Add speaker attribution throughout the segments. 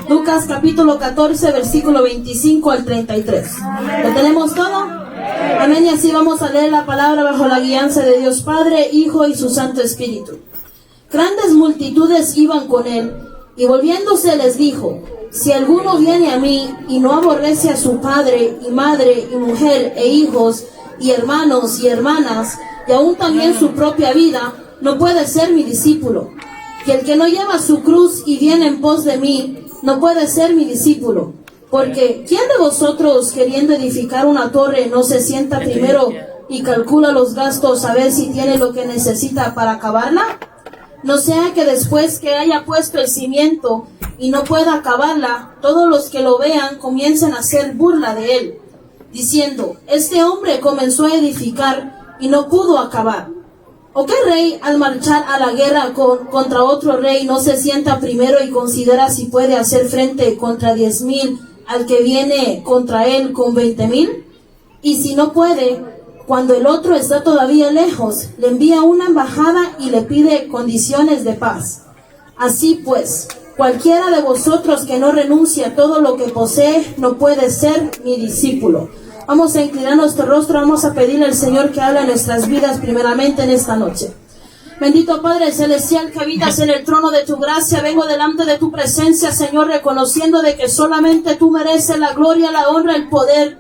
Speaker 1: Lucas capítulo 14, versículo 25 al 33. ¿Lo tenemos todo? Amén. Y así vamos a leer la palabra bajo la guianza de Dios Padre, Hijo y su Santo Espíritu. Grandes multitudes iban con él, y volviéndose les dijo: si alguno viene a mí y no aborrece a su padre y madre y mujer e hijos y hermanos y hermanas, y aún también su propia vida, no puede ser mi discípulo. Y el que no lleva su cruz y viene en pos de mí, no puede ser mi discípulo. Porque ¿quién de vosotros, queriendo edificar una torre, no se sienta primero y calcula los gastos a ver si tiene lo que necesita para acabarla? No sea que después que haya puesto el cimiento y no pueda acabarla, todos los que lo vean comiencen a hacer burla de él, diciendo: este hombre comenzó a edificar y no pudo acabar. ¿O qué rey, al marchar a la guerra contra otro rey, no se sienta primero y considera si puede hacer frente contra 10,000 al que viene contra él con 20,000? Y si no puede, cuando el otro está todavía lejos, le envía una embajada y le pide condiciones de paz. Así pues, cualquiera de vosotros que no renuncie a todo lo que posee, no puede ser mi discípulo. Vamos a inclinar nuestro rostro, vamos a pedirle al Señor que hable en nuestras vidas primeramente en esta noche. Bendito Padre Celestial que habitas en el trono de tu gracia, vengo delante de tu presencia, Señor, reconociendo de que solamente tú mereces la gloria, la honra, el poder.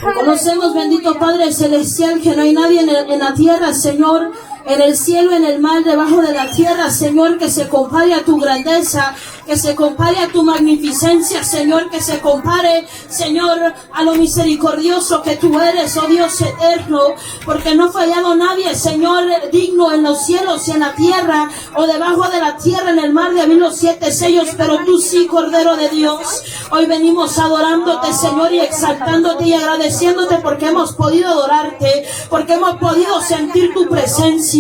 Speaker 1: Reconocemos, bendito Padre Celestial, que no hay nadie en la tierra, Señor, en el cielo, en el mar, debajo de la tierra, Señor, que se compare a tu grandeza, que se compare a tu magnificencia, Señor, que se compare, Señor, a lo misericordioso que tú eres, oh Dios eterno, porque no ha fallado nadie, Señor, digno en los cielos y en la tierra, o debajo de la tierra, en el mar de abrir los 7 sellos, pero tú sí, Cordero de Dios. Hoy venimos adorándote, Señor, y exaltándote y agradeciéndote porque hemos podido adorarte, porque hemos podido sentir tu presencia.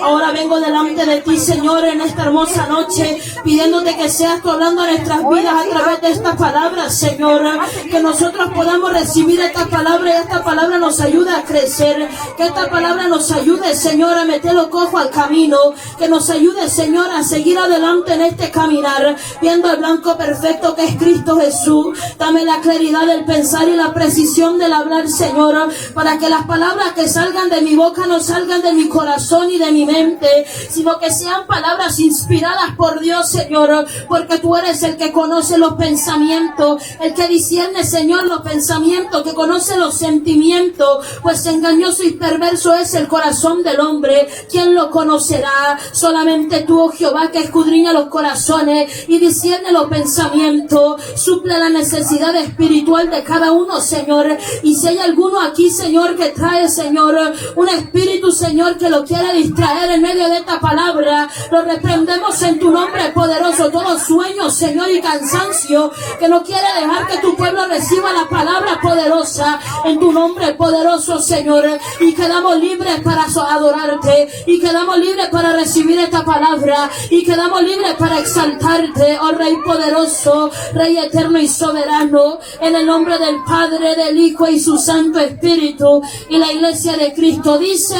Speaker 1: Ahora vengo delante de ti, Señor, en esta hermosa noche, pidiéndote que seas tú hablando en nuestras vidas a través de esta palabra, Señor, que nosotros podamos recibir esta palabra y esta palabra nos ayude a crecer, que esta palabra nos ayude, Señor, a meter los cojos al camino, que nos ayude, Señor, a seguir adelante en este caminar, viendo el blanco perfecto que es Cristo Jesús. Dame la claridad del pensar y la precisión del hablar, Señor, para que las palabras que salgan de mi boca no salgan de mi corazón y de mi mente, sino que sean palabras inspiradas por Dios, Señor, porque tú eres el que conoce los pensamientos, el que discierne, Señor, los pensamientos, que conoce los sentimientos, pues engañoso y perverso es el corazón del hombre. ¿Quién lo conocerá? Solamente tú, oh Jehová, que escudriña los corazones y discierne los pensamientos. Suple la necesidad espiritual de cada uno, Señor, y si hay alguno aquí, Señor, que trae, Señor, un espíritu, Señor, que lo quiere distraer en medio de esta palabra, lo reprendemos en tu nombre poderoso. Todo sueño, Señor, y cansancio que no quiere dejar que tu pueblo reciba la palabra poderosa, en tu nombre poderoso, Señor, y quedamos libres para adorarte, y quedamos libres para recibir esta palabra, y quedamos libres para exaltarte, oh Rey poderoso, Rey eterno y soberano, en el nombre del Padre, del Hijo y su Santo Espíritu. Y la iglesia de Cristo dice: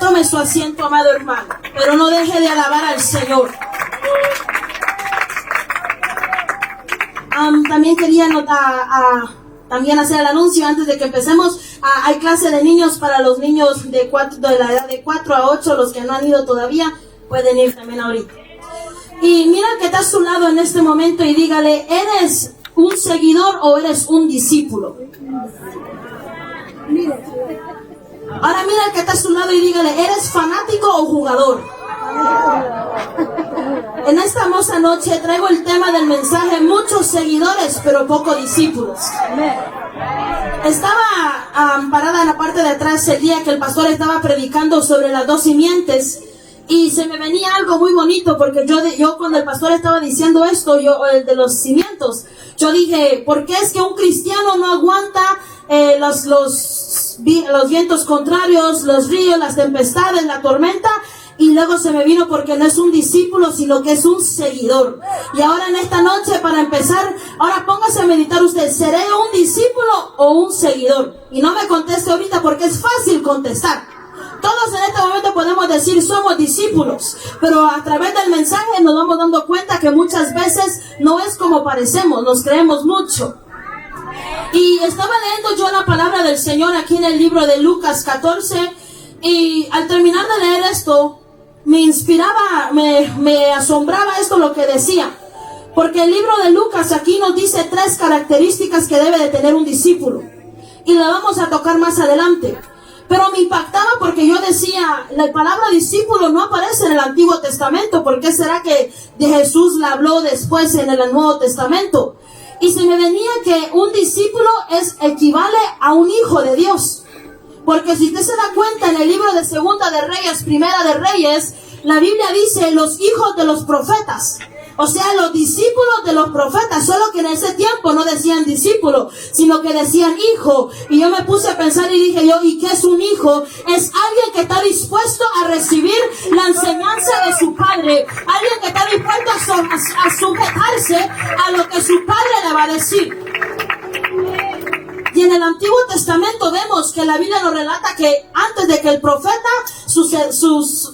Speaker 1: tome su asiento, amado hermano, pero no deje de alabar al Señor. También quería también hacer el anuncio antes de que empecemos. Hay clase de niños para los niños de la edad de 4 a 8, los que no han ido todavía pueden ir también ahorita. Y mira que está a su lado en este momento y dígale: ¿eres un seguidor o eres un discípulo? Ahora mira el que está a su lado y dígale: ¿eres fanático o jugador? En esta hermosa noche traigo el tema del mensaje: muchos seguidores pero pocos discípulos. Estaba parada en la parte de atrás el día que el pastor estaba predicando sobre las 2 simientes y se me venía algo muy bonito, porque yo cuando el pastor estaba diciendo esto, el de los cimientos, yo dije: ¿por qué es que un cristiano no aguanta los vientos contrarios, los ríos, las tempestades, la tormenta? Y luego se me vino porque no es un discípulo, sino que es un seguidor. Y ahora en esta noche, para empezar, ahora póngase a meditar usted: ¿seré un discípulo o un seguidor? Y no me conteste ahorita porque es fácil contestar. Todos en este momento podemos decir somos discípulos, pero a través del mensaje nos vamos dando cuenta que muchas veces no es como parecemos, nos creemos mucho. Y estaba leyendo yo la palabra del Señor aquí en el libro de Lucas 14, y al terminar de leer esto, me inspiraba, me asombraba esto lo que decía. Porque el libro de Lucas aquí nos dice 3 características que debe de tener un discípulo. Y la vamos a tocar más adelante. Pero me impactaba porque yo decía, la palabra discípulo no aparece en el Antiguo Testamento. ¿Por qué será que de Jesús la habló después en el Nuevo Testamento? Y se me venía que un discípulo equivale a un hijo de Dios. Porque si usted se da cuenta en el libro de Segunda de Reyes, Primera de Reyes, la Biblia dice los hijos de los profetas. O sea, los discípulos de los profetas, solo que en ese tiempo no decían discípulo, sino que decían hijo. Y yo me puse a pensar y dije yo, ¿y qué es un hijo? Es alguien que está dispuesto a recibir la enseñanza de su padre. Alguien que está dispuesto a sujetarse a lo que su padre le va a decir. Y en el Antiguo Testamento vemos que la Biblia nos relata que antes de que el profeta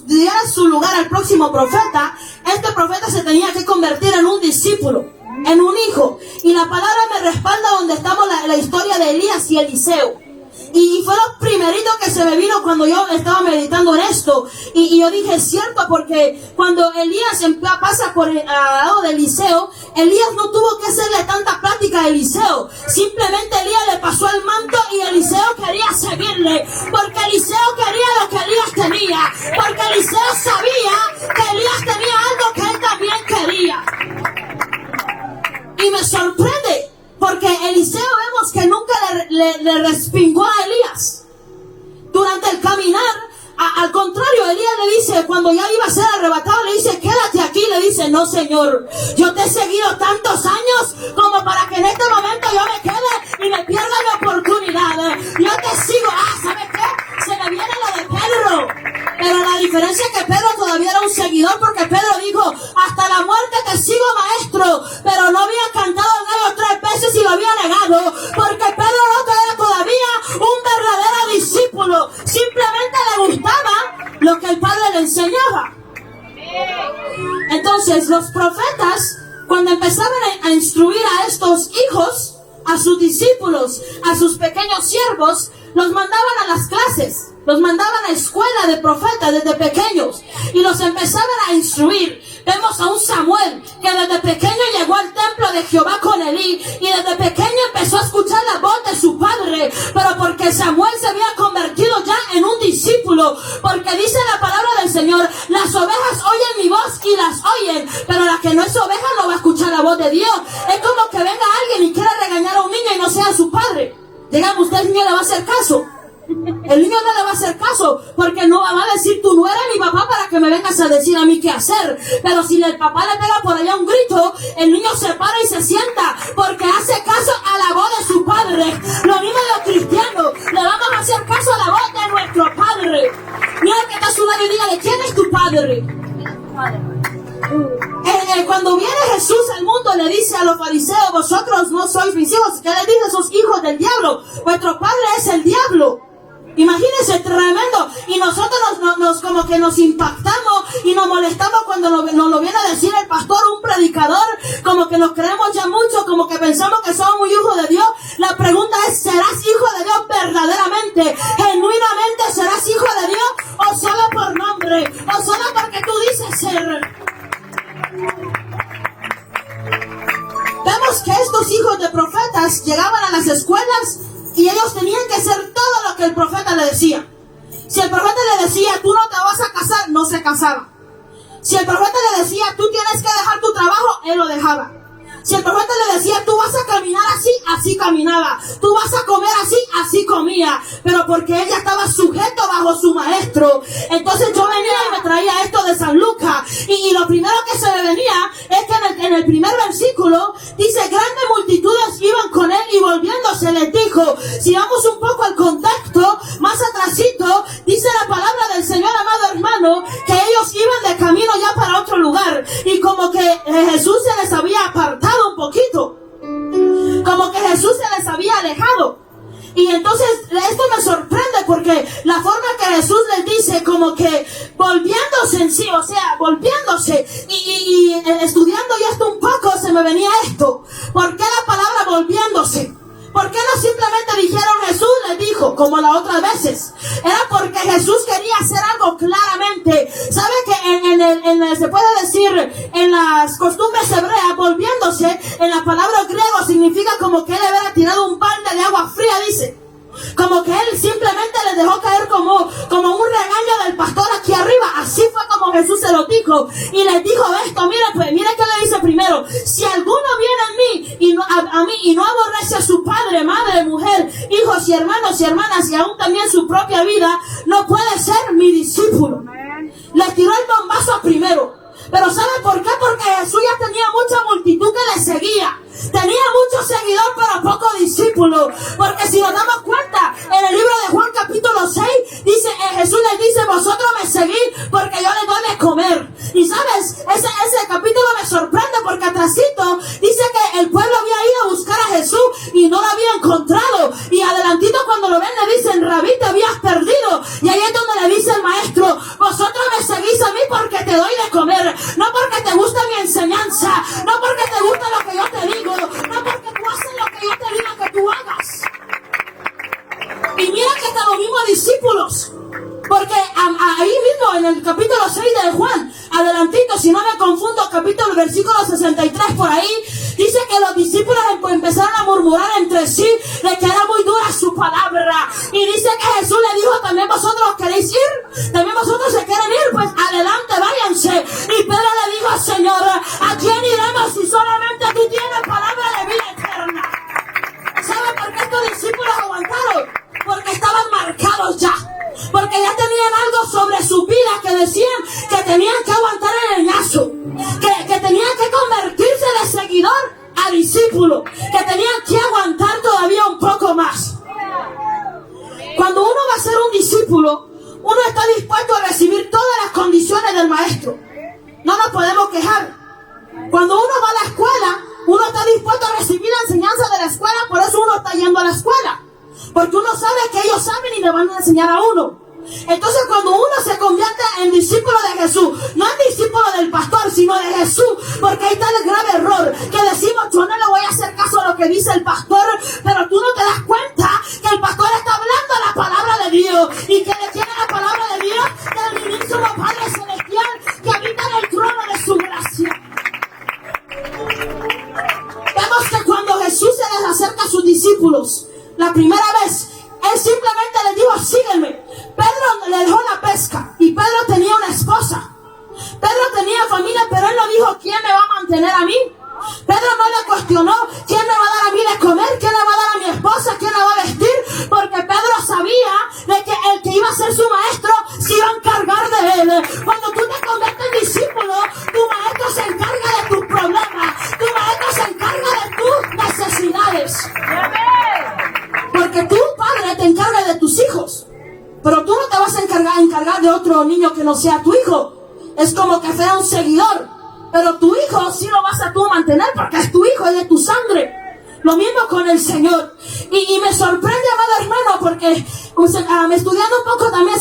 Speaker 1: diera su lugar al próximo profeta, este profeta se tenía que convertir en un discípulo, en un hijo. Y la palabra me respalda donde estamos la historia de Elías y Eliseo. Y fue lo primerito que se me vino cuando yo estaba meditando en esto. Y yo dije, es cierto, porque cuando Elías pasa por al lado de Eliseo, Elías no tuvo que hacerle tanta plática a Eliseo. Simplemente Elías le pasó el manto y Eliseo quería seguirle. Porque Eliseo quería lo que Elías tenía. Porque Eliseo sabía que Elías tenía algo que él también quería. Y me sorprende. Porque Eliseo vemos que nunca le respingó a Elías. Durante el caminar, al contrario, Elías le dice, cuando ya iba a ser arrebatado, le dice, quédate aquí. Le dice, no señor, yo te he seguido tantos años como para que en este momento yo me quede y me pierda la oportunidad. Yo te sigo. ¿Sabes qué? Se me viene lo de Pedro. Pero la diferencia es que Pedro todavía era un seguidor, porque Pedro dijo, hasta la muerte te sigo, maestro. Pero no había cantado el gallo 3 veces y lo había negado, porque Pedro no era todavía un verdadero discípulo. Simplemente le gustaba lo que el padre le enseñaba. Entonces los profetas, cuando empezaban a instruir a estos hijos, a sus discípulos, a sus pequeños siervos, los mandaban a las clases. Los mandaban a escuela de profetas desde pequeños y los empezaban a instruir. Vemos a un Samuel que desde pequeño llegó al templo de Jehová con Elí y desde pequeño empezó a escuchar la voz de su padre, pero porque Samuel se había convertido ya en un discípulo, porque dice la palabra del Señor, las ovejas oyen mi voz y las oyen, pero la que no es oveja no va a escuchar la voz de Dios. Es como que venga alguien y quiera regañar a un niño y no sea su padre. Dígame, usted, el niño le va a hacer caso. El niño no le va a hacer caso, porque no va a decir, tú no eres mi papá para que me vengas a decir a mí qué hacer. Pero si el papá le pega por allá un grito, el niño se para y se sienta, porque hace caso a la voz de su padre. Lo mismo de los cristianos, le vamos a hacer caso a la voz de nuestro padre. Mira que está a su lado y dígale, ¿quién es tu padre? Cuando viene Jesús al mundo, le dice a los fariseos, vosotros no sois mis hijos. ¿Qué le dice? Sos hijos del diablo. Vuestro padre es el diablo. Imagínense, tremendo. Y nosotros como que nos impactamos y nos molestamos cuando nos lo viene a decir el pastor, un predicador, como que nos creemos ya mucho, como que pensamos que somos muy hijos de Dios. La pregunta es, ¿serás hijo de Dios verdaderamente? ¿Genuinamente serás hijo de Dios? ¿O solo por nombre? ¿O solo porque tú dices ser? Vemos que estos hijos de profetas llegaban a las escuelas y ellos tenían que hacer todo lo que el profeta le decía. Si el profeta le decía, tú no te vas a casar, no se casaba. Si el profeta le decía, tú tienes que dejar tu trabajo, él lo dejaba. Si el profeta le decía, tú vas a caminar así, así caminaba. Tú vas a comer así, así comía. Pero porque ella estaba sujeto bajo su maestro. Entonces yo venía y me traía esto de San Lucas. Y lo primero que se me venía es que en el primer versículo dice, grandes multitudes iban con él y volviéndose les dijo. Si vamos un poco al contexto, más atrasito, dice la palabra del Señor, amado hermano, que ellos iban de camino ya para otro lugar. Y como que Jesús se les había apartado un poquito, como que Jesús se les había alejado. Y entonces esto me sorprende Porque la forma que Jesús les dice, como que volviéndose en sí, o sea, volviéndose y estudiando ya esto un poco, se me venía esto. ¿Por qué la palabra volviéndose? ¿Por qué no simplemente dijeron Jesús les dijo, como las otras veces? Era porque Jesús quería hacer algo claramente. ¿Sabe que se puede decir en las costumbres hebreas, volviéndose, en la palabra griego significa como que él le hubiera tirado un balde de agua fría, dice? Como que él simplemente les dejó caer como un regaño del pastor aquí arriba. Así fue como Jesús se lo dijo. Y les dijo esto, mire que le dice primero. Si alguno viene a mí y no aborrece a su padre, madre, mujer, hijos y hermanos y hermanas, y aún también su propia vida, no puede ser mi discípulo. Le tiró el bombazo primero. Pero ¿sabe por qué? Porque Jesús ya tenía mucha multitud que le seguía. Tenía muchos seguidores, pero pocos discípulos. Porque si nos damos cuenta, en el libro de Juan capítulo 6, dice, Jesús les dice, vosotros me seguís porque yo les doy de comer. Y sabes, ese capítulo me sorprende porque atrásito dice que el pueblo había ido a buscar a Jesús y no lo había encontrado. Y adelantito cuando lo ven le dicen, Rabí, te habías perdido. Y ahí es donde le dice el maestro, vosotros me seguís a mí porque te doy de comer. No porque te gusta mi enseñanza, no porque te gusta lo que yo te digo, no porque tú haces lo que yo te digo que tú hagas. Y mira que hasta los mismos discípulos, porque ahí mismo en el capítulo 6 de Juan, adelantito, si no me confundo, versículo 63 por ahí, dice que los discípulos empezaron a murmurar entre sí de que era muy dura su palabra. Y dice que Jesús le dijo, ¿también vosotros queréis ir? ¿También vosotros se quieren ir? Pues adelante, váyanse. Y Pedro le dijo, Señor, ¿a quién iremos si solamente tú tienes palabra de vida eterna? ¿Sabe por qué estos discípulos aguantaron? Porque estaban marcados ya. Porque ya tenían algo sobre su vida que decían que tenían que aguantar el leñazo, que tenían que convertirse de seguidor a discípulo, que tenían que aguantar todavía un poco más. Cuando uno va a ser un discípulo, uno está dispuesto a recibir todas las condiciones del maestro. No nos podemos quejar. Cuando uno va a la escuela, uno está dispuesto a recibir la enseñanza de la escuela, por eso uno está yendo a la escuela. Porque uno sabe que ellos saben y le van a enseñar a uno. Entonces cuando uno se convierte en discípulo de Jesús, no en discípulo del pastor, sino de Jesús, porque ahí está el grave error, que decimos, yo no le voy a hacer caso a lo que dice el pastor, pero tú no te das cuenta que el pastor está hablando la palabra de Dios, y que le tiene la palabra de Dios del mismísimo Padre Celestial que habita en el trono de su gracia. Vemos que cuando Jesús se les acerca a sus discípulos la primera vez, él simplemente les dijo, sígueme. Pedro le dejó la pesca y Pedro tenía una esposa. Pedro tenía familia, pero él no dijo, ¿quién me va a mantener a mí? Pedro no le cuestionó, ¿quién me va a dar a mí de comer? ¿Quién le va a dar a mi esposa? ¿Quién la va a vestir? Porque Pedro sabía de que el que iba a ser su maestro se iba a encargar de él. Cuando tú te conviertes en discípulo, tu maestro se encarga de tus problemas, tu maestro se encarga de tus necesidades. Porque tu padre te encarga de tus hijos, pero tú no te vas a encargar de otro niño que no sea tu hijo. Es como que sea un seguidor, pero tu hijo sí lo vas a tú mantener porque es tu hijo, es de tu sangre. Lo mismo con el Señor. Y me sorprende, amado hermano, porque estudiando un poco también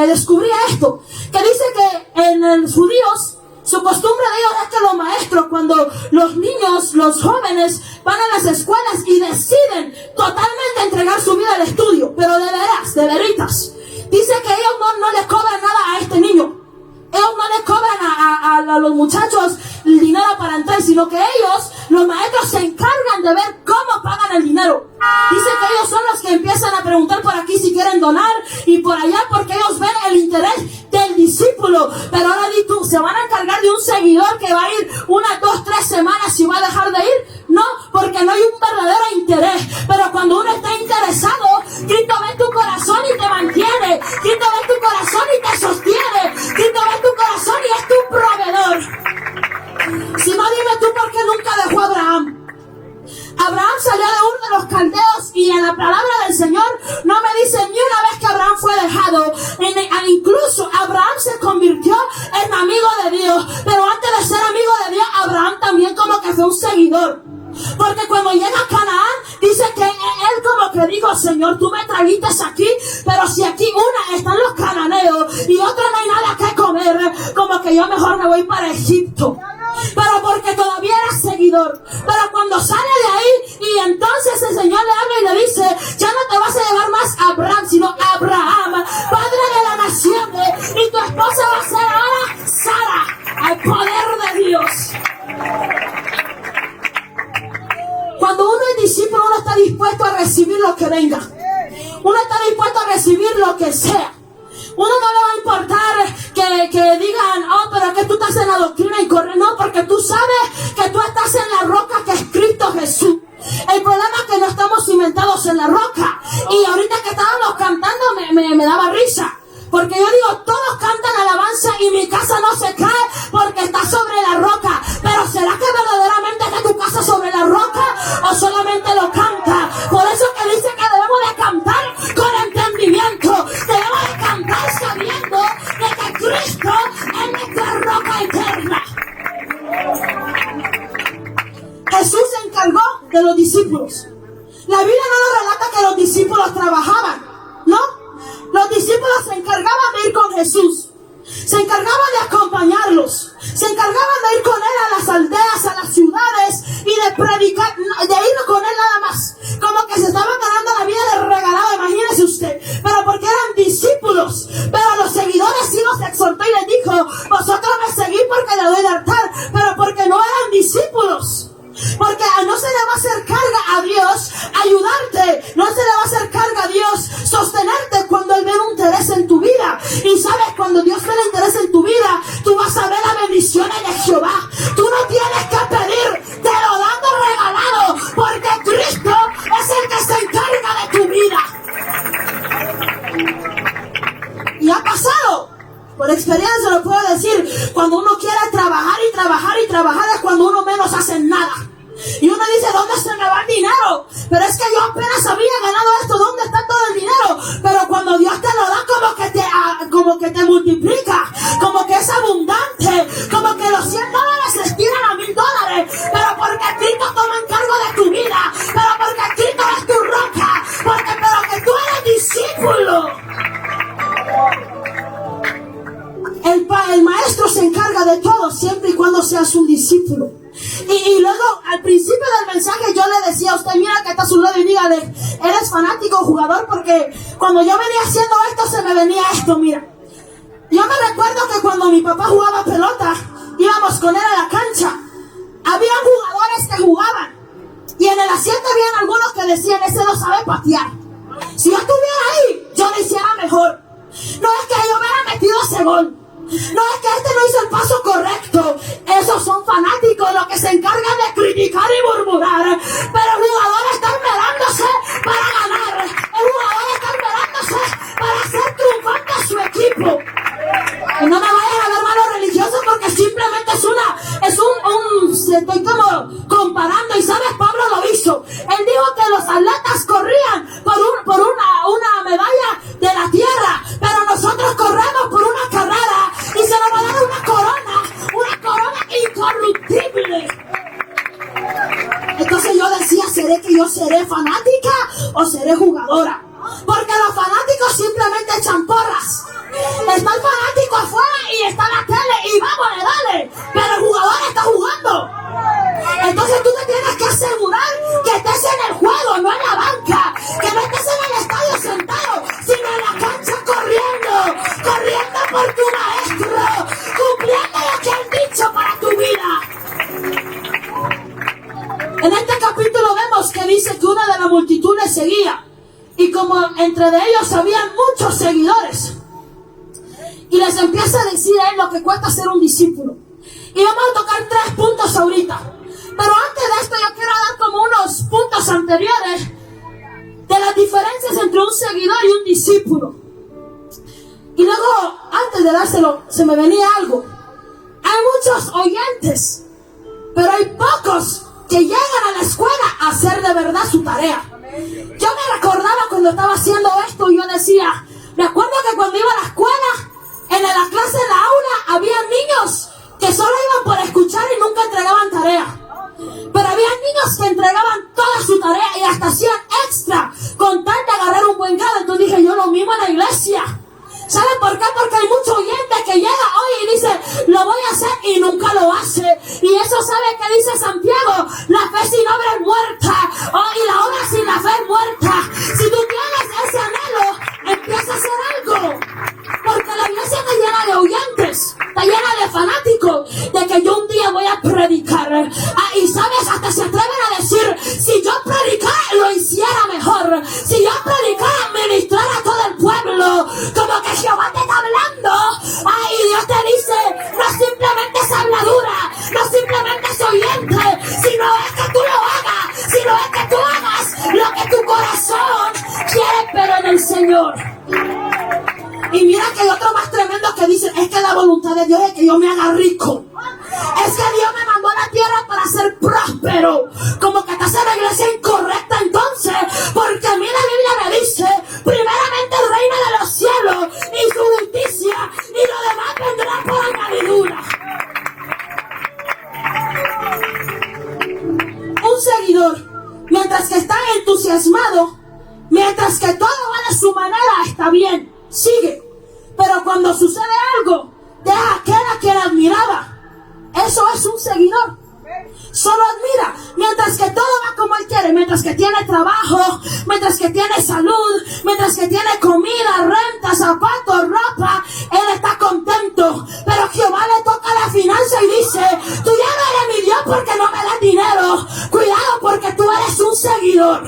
Speaker 1: descubrí esto, que dice que en los judíos, su costumbre de ellos es que los maestros, cuando los niños, los jóvenes, van a las escuelas y deciden totalmente entregar su vida al estudio, pero de veras, de veritas, dice que ellos no les cobran nada a este niño. Ellos no les cobran a los muchachos el dinero para entrar, sino que ellos, los maestros, se encargan de ver cómo pagan el dinero. Dice que ellos son los que empiezan a preguntar por aquí si quieren donar y por allá, porque ellos ven el interés del discípulo. Pero ahora di tú, ¿se van a encargar de un seguidor que va a ir 1, 2, 3 semanas y va a dejar de ir? No, porque no hay un verdadero interés. Pero cuando uno está interesado, Cristo ve tu corazón y te mantiene. Cristo ve tu corazón y te sostiene. Cristo ve tu corazón y es tu proveedor. Si no, dime tú por qué nunca dejó a Abraham. Abraham salió de Ur de los Caldeos y en la palabra del Señor no me dice ni una vez que Abraham fue dejado. Incluso Abraham se convirtió en amigo de Dios, pero antes de ser amigo de Dios, Abraham también como que fue un seguidor. Porque cuando llega a Canaán, Dice que él como que dijo, Señor, tú me trajiste aquí, pero si aquí una están los cananeos y otra no hay nada que comer, como que yo mejor me voy para Egipto. Pero porque todavía era seguidor. Pero cuando sale de ahí y entonces el Señor le habla y le dice, ya no te vas a llevar más a Abraham, sino a Abraham, padre de la nación, y tu esposa va a ser ahora Sara, al poder de Dios. Cuando uno es discípulo, uno está dispuesto a recibir lo que venga. Uno está dispuesto a recibir lo que sea. Uno no le va a importar que digan, oh, pero que tú estás en la doctrina incorrecta. No, porque tú sabes que tú estás en la roca que es Cristo Jesús. El problema es que no estamos cimentados en la roca. Y ahorita que estábamos cantando me daba risa. Porque yo digo, todos cantan alabanza y mi casa no se cae porque está sobre la roca. Pero ¿será que verdaderamente está tu casa sobre la roca o solamente lo canta? Por eso que dice que debemos de cantar con entendimiento. Debemos de cantar sabiendo de que Cristo es nuestra roca eterna. Jesús se encargó de los discípulos. La Biblia no nos relata que los discípulos trabajaban, ¿no? Los discípulos se encargaban de ir con Jesús. Se encargaban de acompañarlos. Se encargaban de ir con él a las aldeas, a las ciudades y de predicar, de ir con él nada más. Como que se estaban ganando la vida de regalado, imagínese usted. Pero porque eran discípulos. Pero a los seguidores sí los exhortó y les dijo, vosotros me seguís porque le doy de altar. Pero porque no eran discípulos. Porque no se le va a hacer carga a Dios ayudarte, no se le va a hacer carga a Dios sostenerte cuando Él ve un interés en tu vida. Y sabes, cuando Dios ve un interés en tu vida, tú vas a ver las bendiciones de Jehová. Tú no tienes que pedir, te lo dan de regalado, porque Cristo es el que se encarga de tu vida. Y ha pasado. Por experiencia lo puedo decir, cuando uno quiere trabajar y trabajar y trabajar es cuando uno menos hace nada. Y uno dice, ¿dónde se me va el dinero? Pero es que yo apenas había ganado esto, ¿dónde está todo el dinero? Pero cuando Dios te lo da, como que te multiplica, como que es abundante, como que los $100 se estiran a $1000. Pero porque Cristo toma encargo de tu vida, pero porque Cristo es tu roca, pero que tú eres discípulo. El maestro se encarga de todo siempre y cuando seas un discípulo. Y luego al principio del mensaje yo le decía a usted, mira que está a su lado y dígale, eres fanático o jugador, porque cuando yo venía haciendo esto se me venía esto, mira. Yo me recuerdo que cuando mi papá jugaba pelota, íbamos con él a la cancha. Habían jugadores que jugaban y en el asiento habían algunos que decían, ese no sabe patear. Si yo estuviera ahí, yo lo hiciera mejor. No es que yo hubiera metido ese gol. No es que este no hizo el paso correcto. Esos son fanáticos, los que se encargan de criticar y murmurar. Pero el jugador está esmerándose para ganar. El jugador está esmerándose para hacer triunfante a su equipo. Y no me vayan a ver malo religioso porque simplemente estoy como comparando. Y sabes, Pablo lo hizo. Él dijo que los atletas corrían por una medalla de la tierra, pero nosotros corremos por una carrera y se nos va a dar una corona incorruptible. Entonces yo decía, ¿seré que yo seré fanática o seré jugadora? Porque los fanáticos simplemente echan porras. Está el fanático afuera y está la tele y vamos, dale. Pero el jugador está jugando. Entonces tú te tienes que asegurar que estés en el juego, no en la banca. Que no estés en el estadio sentado, sino en la cancha corriendo por tu maestro, cumpliendo lo que han dicho para tu vida. En este capítulo vemos que dice que una de la multitud le seguía. Y como entre de ellos habían muchos seguidores. Y les empieza a decir a él lo que cuesta ser un discípulo. Y vamos a tocar 3 puntos ahorita. Pero antes de esto yo quiero dar como unos puntos anteriores de las diferencias entre un seguidor y un discípulo. Y luego, antes de dárselo, se me venía algo. Hay muchos oyentes, pero hay pocos que llegan a la escuela a hacer de verdad su tarea. Yo me recordaba cuando estaba haciendo esto y yo decía, me acuerdo que cuando iba a la escuela, en la clase, en la aula, había niños que solo iban por escuchar y nunca entregaban tarea. Pero había niños que entregaban toda su tarea y hasta hacían extra con tal de agarrar un buen grado. Entonces dije yo, lo mismo en la iglesia. ¿Saben por qué? Porque hay mucho oyente que llega hoy y dice, lo voy a hacer, y nunca lo hace. Y eso, ¿sabe qué dice Santiago? La fe sin obra es muerta. Y la obra sin la fe es muerta. Si tú tienes ese anhelo, empieza a hacer algo. Porque la iglesia está llena de oyentes, está llena de fanáticos, de que yo un día voy a predicar. Y sabes, hasta se atreven a decir, si yo predicara, lo hiciera mejor. Si yo predicara, ministrara a todo el pueblo. Como que Jehová te está hablando. Y Dios te dice, no simplemente es habladura, no simplemente es oyente, sino es que tú lo hagas, sino es que tú hagas lo que tu corazón quiere, pero en el Señor. Y mira que hay otro más tremendo que dice, es que la voluntad de Dios es que yo me haga rico. Es que Dios me mandó a la tierra para ser próspero. Como que estás en la iglesia incorrecta entonces. Porque a mí la Biblia me dice, primeramente el reino de los cielos y su justicia, y lo demás vendrá por añadidura. Un seguidor, mientras que está entusiasmado, mientras que todo va de su manera, está bien, sigue. Pero cuando sucede algo, deja aquel a quien admiraba. Eso es un seguidor. Solo admira, mientras que todo va como él quiere, mientras que tiene trabajo, mientras que tiene salud, mientras que tiene comida, renta, zapatos, ropa, él está contento. Pero Jehová le toca la finanza y dice, tú ya no eres mi Dios porque no me das dinero. Cuidado, porque tú eres un seguidor.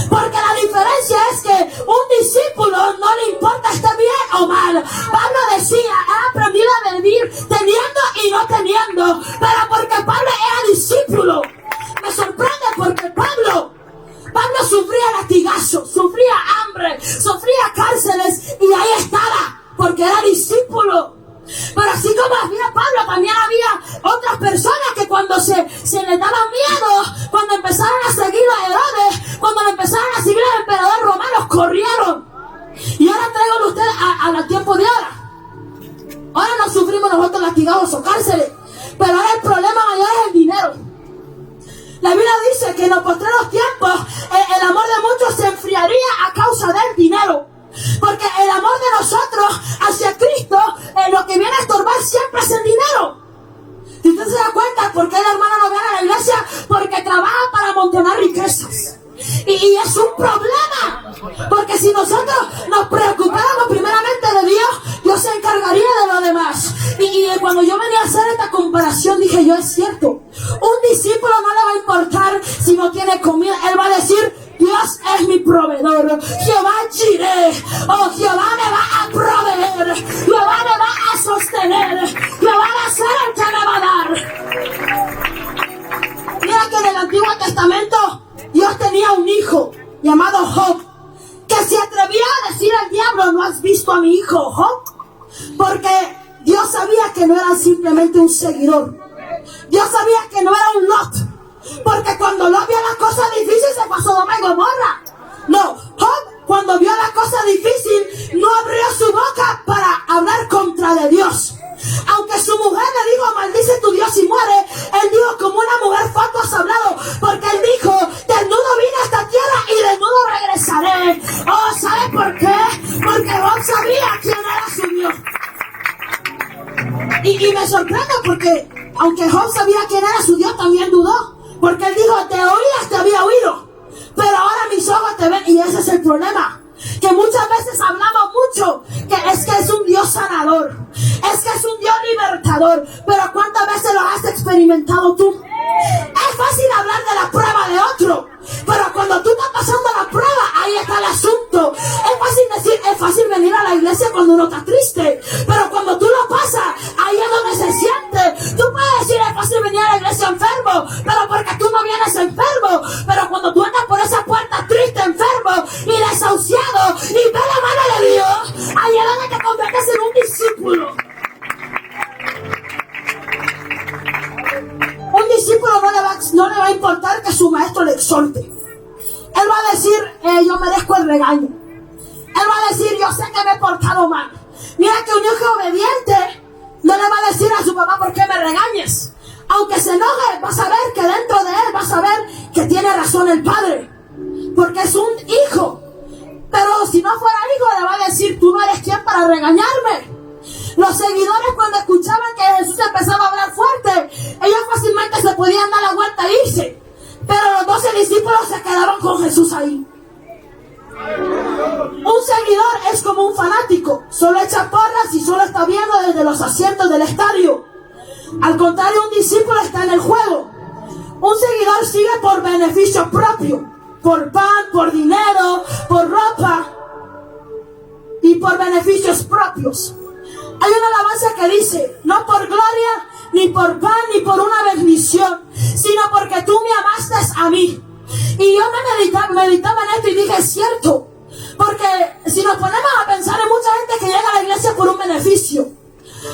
Speaker 1: Porque la diferencia es que un discípulo no le importa esté bien o mal. Pablo decía, he aprendido a vivir teniendo y no teniendo. Pero porque Pablo era discípulo. Me sorprende porque Pablo sufría latigazos, sufría hambre, sufría cárceles, y ahí estaba, porque era discípulo. Pero así como había Pablo, también había otras personas que cuando se les daba miedo, cuando empezaron a seguir a Herodes, cuando empezaron a seguir al emperador romano, corrieron. Y ahora traigo a ustedes al tiempo de ahora. Ahora no sufrimos nosotros latigazos o cárceles, pero ahora el problema mayor es el dinero. La Biblia dice que en los postreros tiempos el amor de muchos se enfriaría a causa del dinero. Porque el amor de nosotros hacia Cristo, lo que viene a estorbar siempre es el dinero. Si usted se da cuenta por qué el hermano no viene a la iglesia, porque trabaja para amontonar riquezas. Y es un problema, porque si nosotros nos preocupáramos primeramente de Dios, Dios se encargaría de lo demás. Y cuando yo venía a hacer esta comparación, dije yo, es cierto, un discípulo no le va a importar si no tiene comida. Él va a decir, Dios es mi proveedor, Jehová Jireh, Jehová me va a proveer, Jehová me va a sostener, Jehová va a ser el que me va a dar. Mira que en el Antiguo Testamento Dios tenía un hijo llamado Job, que se atrevía a decir al diablo, ¿no has visto a mi hijo Job? Porque Dios sabía que no era simplemente un seguidor. Dios sabía que no era un Lot. Porque cuando Lot vio la cosa difícil, se pasó Sodoma y Gomorra. No, Job, cuando vio la cosa difícil, no abrió su boca para hablar contra de Dios. Aunque su mujer le dijo, maldice tu Dios y muere, él dijo, como una mujer fue, tú has hablado. Porque él dijo, desnudo vine a esta tierra y desnudo regresaré. ¿Sabe por qué? Porque Job sabía quién era su Dios. Y me sorprende porque, aunque Job sabía quién era su Dios, también dudó. Porque él dijo, te oías, te había oído, pero ahora mis ojos te ven. Y ese es el problema, que muchas veces hablamos mucho que es un Dios sanador, es que es un Dios libertador, pero ¿cuántas veces lo has experimentado tú? Es fácil hablar de la prueba de otro, pero cuando tú estás pasando la prueba, ahí está el asunto. Es fácil decir, es fácil venir a la iglesia cuando uno está triste, pero cuando tú lo pasas, ahí es donde se siente. Tú puedes decir, es fácil venir a la iglesia enfermo, pero porque tú no vienes enfermo. Pero cuando tú entras por esa puerta triste, enfermo y desahuciado, y ves la mano de Dios, ahí es donde te conviertes en un discípulo. Un discípulo no le va a importar que su maestro le exhorte. Él va a decir, yo merezco el regaño. Él va a decir, yo sé que me he portado mal. Mira que un hijo obediente no le va a decir a su papá, ¿por qué me regañes? Aunque se enoje, vas a ver que dentro de él vas a ver que tiene razón el padre, porque es un hijo. Pero si no fuera hijo, le va a decir, tú no eres quien para regañarme. Los seguidores, cuando escuchaban que Jesús empezaba a hablar fuerte, ellos fácilmente se podían dar la vuelta e irse. Pero los 12 discípulos se quedaban con Jesús ahí. Un seguidor es como un fanático, solo echa porras y solo está viendo desde los asientos del estadio. Al contrario, un discípulo está en el juego. Un seguidor sigue por beneficio propio, por pan, por dinero, por ropa y por beneficios propios. Hay una alabanza que dice, no por gloria, ni por pan, ni por una bendición, sino porque tú me amaste a mí. Y yo me meditaba en esto y dije, es cierto. Porque si nos ponemos a pensar, hay mucha gente que llega a la iglesia por un beneficio.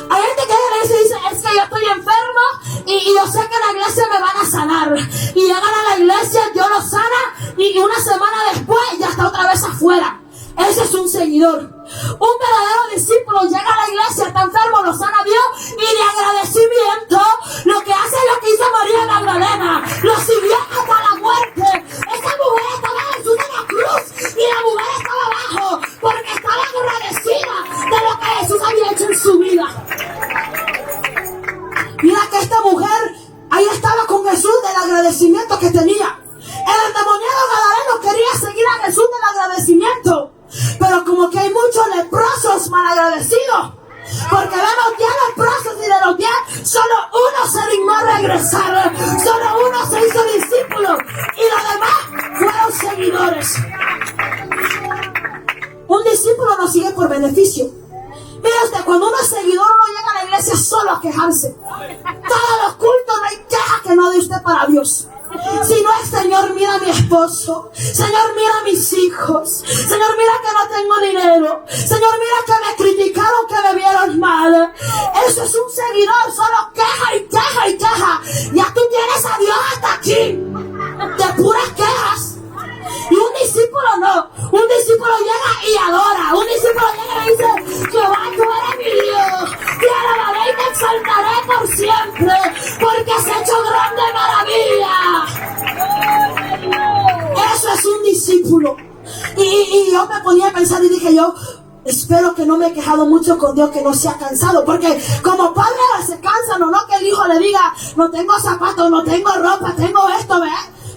Speaker 1: Hay gente que llega a la iglesia y dice, es que yo estoy enfermo y yo sé que en la iglesia me van a sanar. Y llegan a la iglesia, Dios los sana y una semana después ya está otra vez afuera. Ese es un seguidor. Un verdadero discípulo llega a la iglesia, está enfermo, lo sana Dios y de agradecimiento lo que hace es lo que hizo María Magdalena. Lo siguió hasta la muerte. Esa mujer estaba Jesús en la cruz y la mujer estaba abajo porque estaba agradecida de lo que Jesús había hecho en su vida. Mira que esta mujer ahí estaba con Jesús del agradecimiento que tenía. El endemoniado gadareno quería seguir a Jesús del agradecimiento. Pero como que hay muchos leprosos malagradecidos, porque vemos 10 leprosos y de los 10 solo uno se dignó a regresar, solo uno se hizo discípulo y los demás fueron seguidores. Un discípulo no sigue por beneficio. Mira usted, cuando uno es seguidor no llega a la iglesia solo a quejarse. Todos los cultos no hay queja que no dé usted para Dios. Si no es, Señor, mira a mi esposo. Señor, mira a mis hijos. Señor, mira que no tengo dinero. Señor, mira que me criticaron, que me vieron mal. Eso es un seguidor, solo queja y queja y queja. Ya tú tienes a Dios hasta aquí, de puras quejas. Y un discípulo no. Un discípulo llega y adora. Un discípulo llega y dice, Jehová, tú eres mi Dios. Te alabaré y te exaltaré por siempre, porque has hecho grande maravilla. Eso es un discípulo. Y yo me ponía a pensar y dije yo, espero que no me he quejado mucho con Dios, que no se ha cansado, porque como padre se cansan, o no que el hijo le diga, no tengo zapatos, no tengo ropa, tengo esto, ¿ves?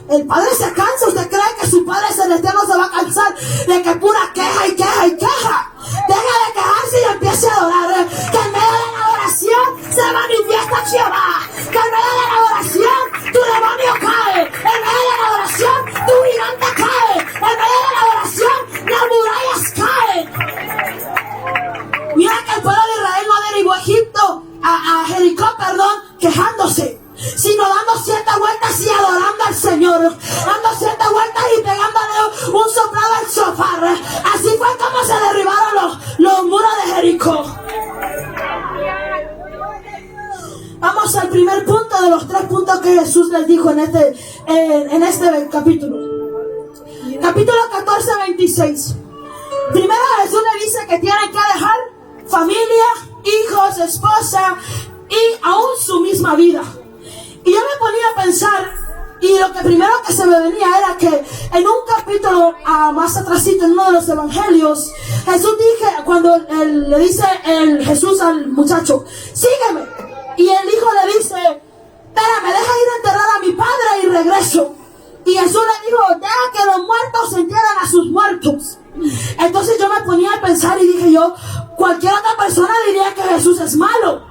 Speaker 1: El padre se cansa. ¿Usted cree que su Padre Celestial no se va a cansar de que pura queja y queja y queja? Deja de quejarse y empiece a adorar. Que en medio de la adoración se manifiesta Jehová. Que en medio de la adoración tu demonio cae. En medio de la adoración tu gigante cae. En medio de la adoración las murallas caen. Mira que el pueblo de Israel no derribó a Jericó, quejándose, sino dando ciertas vueltas y adorando al Señor, dando ciertas vueltas y pegándole un soplado al shofar. Así fue como se derribaron los muros de Jericó. Vamos al primer punto de los 3 puntos que Jesús les dijo en este capítulo. Capítulo 14, 26. Primero Jesús le dice que tienen que dejar familia, hijos, esposa y aún su misma vida. Y yo me ponía a pensar, y lo que primero que se me venía era que en un capítulo más atrásito, en uno de los evangelios, Jesús cuando le dice Jesús al muchacho, sígueme, y el hijo le dice, espérame, deja ir a enterrar a mi padre y regreso. Y Jesús le dijo, deja que los muertos entierren a sus muertos. Entonces yo me ponía a pensar y dije yo, cualquier otra persona diría que Jesús es malo.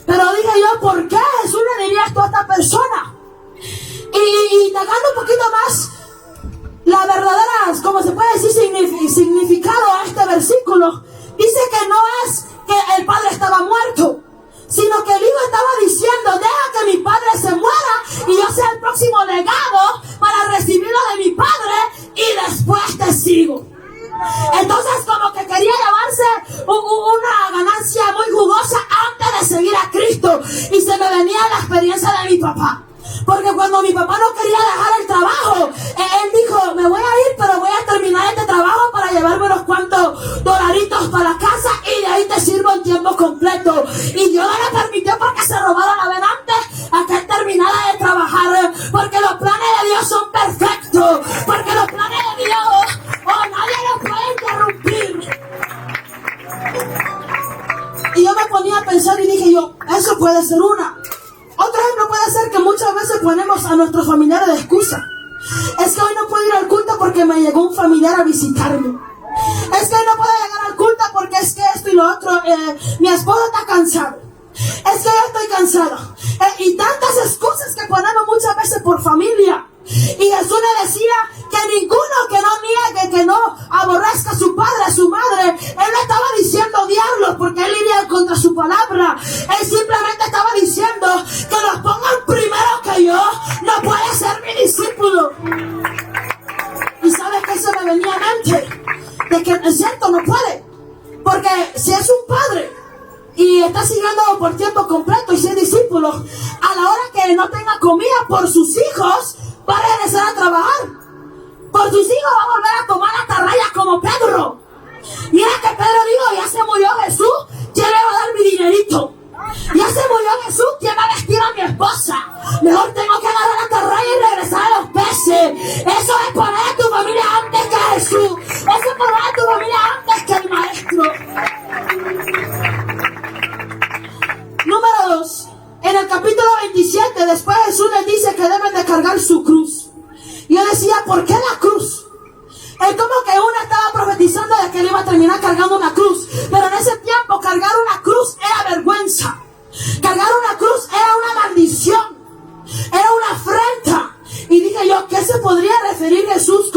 Speaker 1: Pero dije yo, ¿por qué Jesús le diría esto a esta persona? Y indagando un poquito más la verdadera, como se puede decir, significado a este versículo, dice que no es que el padre estaba muerto, sino que el hijo estaba diciendo, deja que mi padre se muera y yo sea el próximo legado para recibirlo de mi padre y después te sigo. Entonces como que quería llevarse una ganancia muy jugosa antes de seguir a Cristo. Y se me venía la experiencia de mi papá, porque cuando mi papá no quería dejar el trabajo, él dijo, me voy a ir, pero voy a terminar este trabajo para llevarme unos cuantos dolaritos para la casa y de ahí te sirvo en tiempo completo. Y Dios no le permitió porque se robaron la vez antes a que él terminara de trabajar, porque los planes de Dios son pensar y dije yo, eso puede ser una. Otro ejemplo puede ser que muchas veces ponemos a nuestros familiares de excusa. Es que hoy no puedo ir al culto porque me llegó un familiar a visitarme. Es que hoy no puedo llegar al culto porque es que esto y lo otro, mi esposo está cansado. Es que yo estoy cansada. Y tantas excusas que ponemos muchas veces por familia. Y Jesús le decía que ninguno que no niegue, que no aborrezca a su padre, a su madre, él no estaba diciendo odiarlos porque él iría contra su palabra. Él simplemente estaba diciendo que los pongan primero que yo, no puede ser mi discípulo. Y sabes que eso me venía a mente, de que es cierto, no puede, porque si es un padre y está siguiendo por tiempo completo y si es discípulo, a la hora que no tenga comida por sus hijos, va a regresar a trabajar. Por sus hijos va a volver a tomar atarrayas como Pedro. Mira que Pedro dijo, ya se murió Jesús, ¿quién me va a dar mi dinerito? Ya se murió Jesús, ¿quién va a vestir a mi esposa? Mejor tengo que agarrar atarraya y regresar a los peces. Eso es poner a tu familia antes que Jesús. Eso es poner a tu familia antes que el maestro. Número 2. En el capítulo 27, después Jesús les dice que deben de cargar su cruz. Y yo decía, ¿por qué la cruz? Es como que uno estaba profetizando de que él iba a terminar cargando una cruz. Pero en ese tiempo, cargar una cruz era vergüenza. Cargar una cruz era una maldición. Era una afrenta. Y dije yo, ¿qué se podría referir Jesús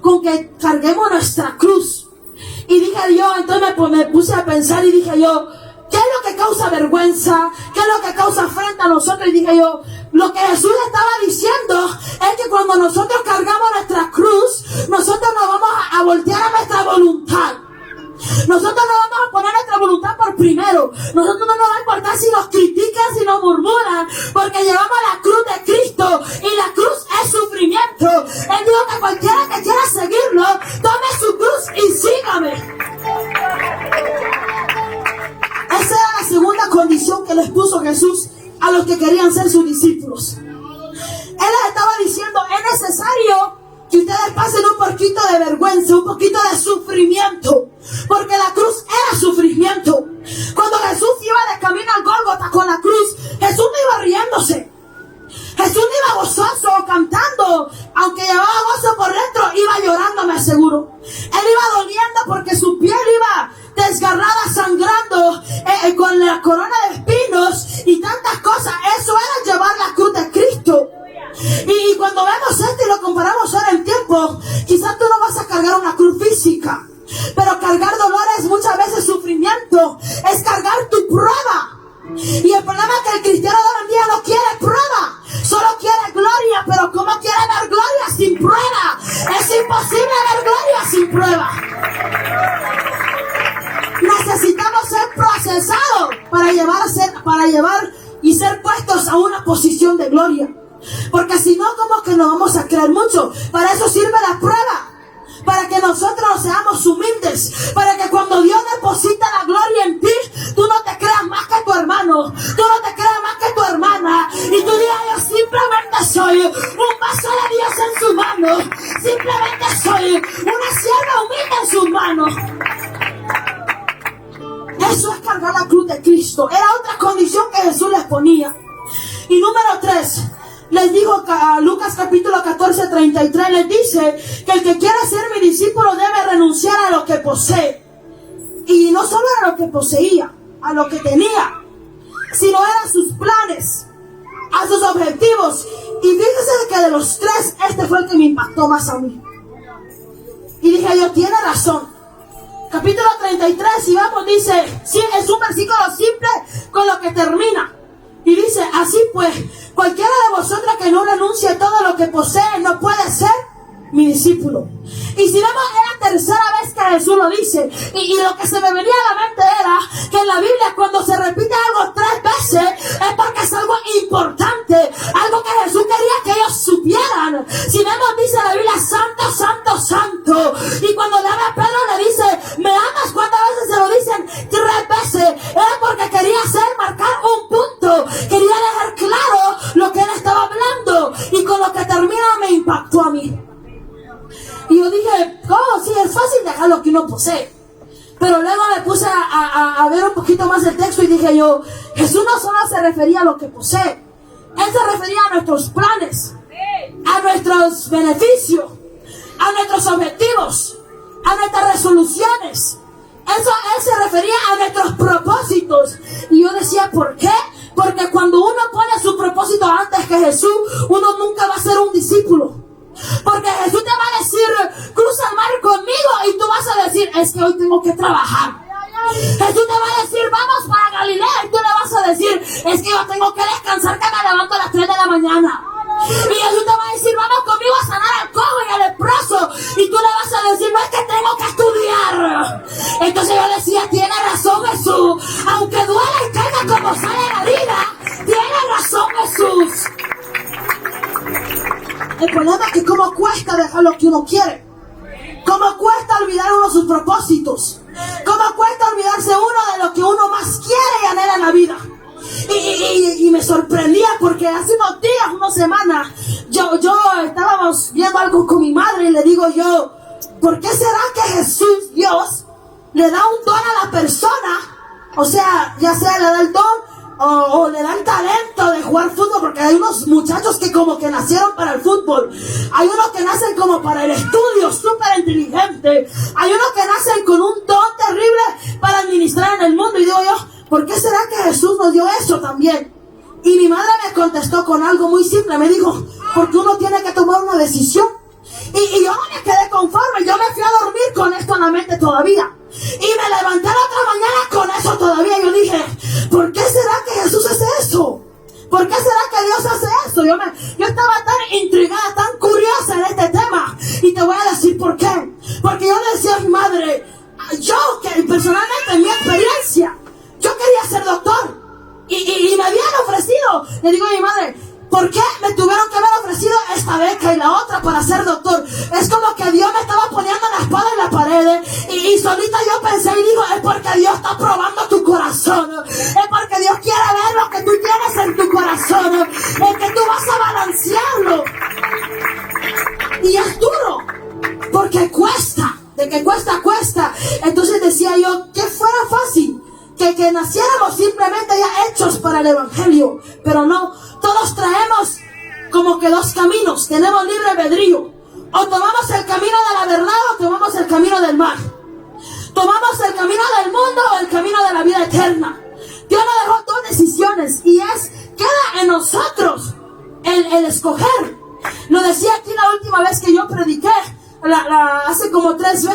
Speaker 1: con que carguemos nuestra cruz? Y dije yo, entonces me puse a pensar y dije yo, ¿qué es lo que causa vergüenza? ¿Qué es lo que causa afrenta a nosotros? Y dije yo, lo que Jesús estaba diciendo es que cuando nosotros cargamos nuestra cruz, nosotros nos vamos a voltear a nuestra voluntad. Nosotros no vamos a poner nuestra voluntad por primero. Nosotros no nos va a importar si nos critican, si nos murmuran, porque llevamos la cruz de Cristo y la cruz es sufrimiento. Él dijo que cualquiera que quiera seguirlo, tome su cruz y sígame. Esa era la segunda condición que les puso Jesús a los que querían ser sus discípulos. Él les estaba diciendo, es necesario que ustedes pasen un poquito de vergüenza, un poquito de sufrimiento, porque la cruz era sufrimiento. Cuando Jesús iba de camino al Gólgota con la cruz, Jesús no iba riéndose. Jesús no iba gozoso, cantando, aunque llevaba gozo por dentro, iba llorando, me aseguro. Él iba doliendo porque su piel iba desgarrada, sangrando, con la corona de espinos y tantas cosas. Eso era llevar la cruz de Cristo. Y cuando vemos esto y lo comparamos ahora en tiempo, quizás tú no vas a cargar una cruz física, pero cargar dolores, muchas veces sufrimiento, es cargar tu prueba. Y el problema es que el cristiano de hoy en día no quiere prueba, solo quiere gloria. Pero ¿cómo quiere ver gloria sin prueba? Es imposible ver gloria sin prueba. Necesitamos ser procesados para llevar y ser puestos a una posición de gloria. Porque si no, como que no vamos a creer mucho. Para eso sirve la prueba, para que nosotros seamos humildes, para que cuando Dios deposita la gloria en ti, tú no te creas más que tu hermano, tú no te creas más que tu hermana, y tú digas, yo simplemente soy un vaso de Dios en sus manos, simplemente soy una sierva humilde en sus manos. Eso es cargar la cruz de Cristo. Era otra condición que Jesús les ponía. Y número 3, les dijo a Lucas capítulo 14, 33, les dice que el que quiera ser mi discípulo debe renunciar a lo que posee. Y no solo a lo que poseía, a lo que tenía, sino eran sus planes, a sus objetivos. Y fíjese que de los 3, este fue el que me impactó más a mí. Y dije yo, tiene razón. Capítulo 33, y vamos, dice, sí, es un versículo simple con lo que termina. Y dice, así pues, cualquiera de vosotros que no renuncie a todo lo que posee no puede ser mi discípulo. Y si vemos, es la tercera vez que Jesús lo dice. Y lo que se me venía a la mente era que en la Biblia, cuando se repite algo 3 veces, es porque es algo importante, algo que Jesús quería que ellos supieran. Si vemos, dice la Biblia, santo, santo, santo. Y cuando le habla a Pedro, le dice, ¿me amas? ¿Cuántas veces se lo dicen? 3 veces. Era porque quería marcar un punto, quería dejar claro lo que él estaba hablando. Y con lo que termina me impactó a mí. Y yo dije, sí, es fácil dejar lo que uno posee. Pero luego me puse a ver un poquito más el texto y dije decía yo, Jesús no solo se refería a lo que posee, Él se refería a nuestros planes, a nuestros beneficios, a nuestros objetivos, a nuestras resoluciones. Él se refería a nuestros propósitos. Y yo decía, ¿por qué? Porque cuando uno pone su propósito antes que Jesús, uno nunca va a ser un discípulo. Porque Jesús te va a decir, cruza el mar conmigo, y tú vas a decir, es que hoy tengo que trabajar. Jesús te va a decir, vamos para Galilea, y tú le vas a decir, es que yo tengo que descansar, que me levanto a las 3 de la mañana. Y Jesús te va a decir, vamos conmigo a sanar al cojo y al leproso, y tú le vas a decir, no, es que tengo que estudiar. Entonces yo decía, tiene razón Jesús, aunque duela y caiga como sale la vida, tiene razón Jesús. El problema es que cómo cuesta dejar lo que uno quiere, cómo cuesta olvidar uno sus propósitos, cómo cuesta olvidarse uno de lo que uno más quiere y anhela en la vida. Y me sorprendía porque hace unos días, una semana, yo estábamos viendo algo con mi madre y le digo yo, ¿por qué será que Jesús, Dios, le da un don a la persona? O sea, ya sea le da el don o le da el talento de jugar fútbol, porque hay unos muchachos que como que nacieron para el fútbol, hay unos que nacen como para el estudio, súper inteligente, hay unos que nacen con un don terrible para administrar en el mundo. Y digo yo, ¿por qué será que Jesús nos dio eso también? Y mi madre me contestó con algo muy simple, me dijo, porque uno tiene que tomar una decisión. Y yo no me quedé conforme, yo me fui a dormir con esto en la mente todavía. Y me levanté la otra mañana con eso todavía. Yo dije, ¿por qué será que Jesús hace eso? ¿Por qué será que Dios hace eso? Yo estaba tan intrigada, tan curiosa en este tema. Y te voy a decir por qué. Porque yo le decía a mi madre, yo que personalmente en mi experiencia, yo quería ser doctor. Y me habían ofrecido, le digo a mi madre, ¿por qué me tuvieron que haber ofrecido esta beca y la otra para ser doctor? Es como que Dios me estaba poniendo la espada en la pared. Y solita yo pensé y digo, es porque Dios está probando tu corazón. Es porque Dios quiere ver lo que tú tienes en tu corazón. Es que tú vas a balancearlo. Y es duro, porque cuesta. De que cuesta, cuesta. Entonces decía yo, que fuera fácil. Que naciéramos simplemente ya hechos para el evangelio. Pero no, todos traemos como que dos caminos. Tenemos libre albedrío. O tomamos el camino de la verdad o tomamos el camino del mal. Tomamos el camino del mundo o el camino de la vida eterna. Dios nos dejó dos decisiones y queda en nosotros el escoger. Lo decía aquí la última vez que yo prediqué. Hace como tres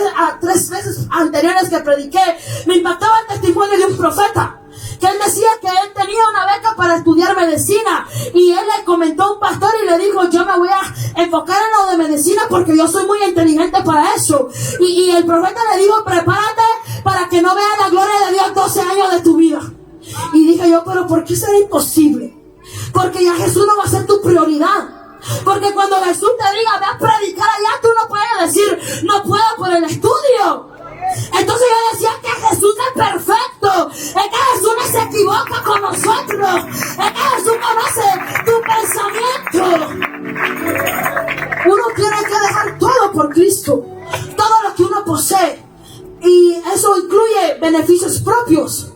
Speaker 1: veces anteriores que prediqué, me impactaba el testimonio de un profeta, que él decía que él tenía una beca para estudiar medicina, y él le comentó a un pastor y le dijo, yo me voy a enfocar en lo de medicina porque yo soy muy inteligente para eso. Y el profeta le dijo, prepárate para que no veas la gloria de Dios 12 años de tu vida. Y dije yo, pero ¿por qué será imposible? Porque ya Jesús no va a ser tu prioridad. Porque cuando Jesús te diga, ve a predicar allá, tú no puedes decir, no puedo por el estudio. Entonces yo decía que Jesús es perfecto, es que Jesús no se equivoca con nosotros, es que Jesús conoce tu pensamiento. Uno tiene que dejar todo por Cristo, todo lo que uno posee, y eso incluye beneficios propios.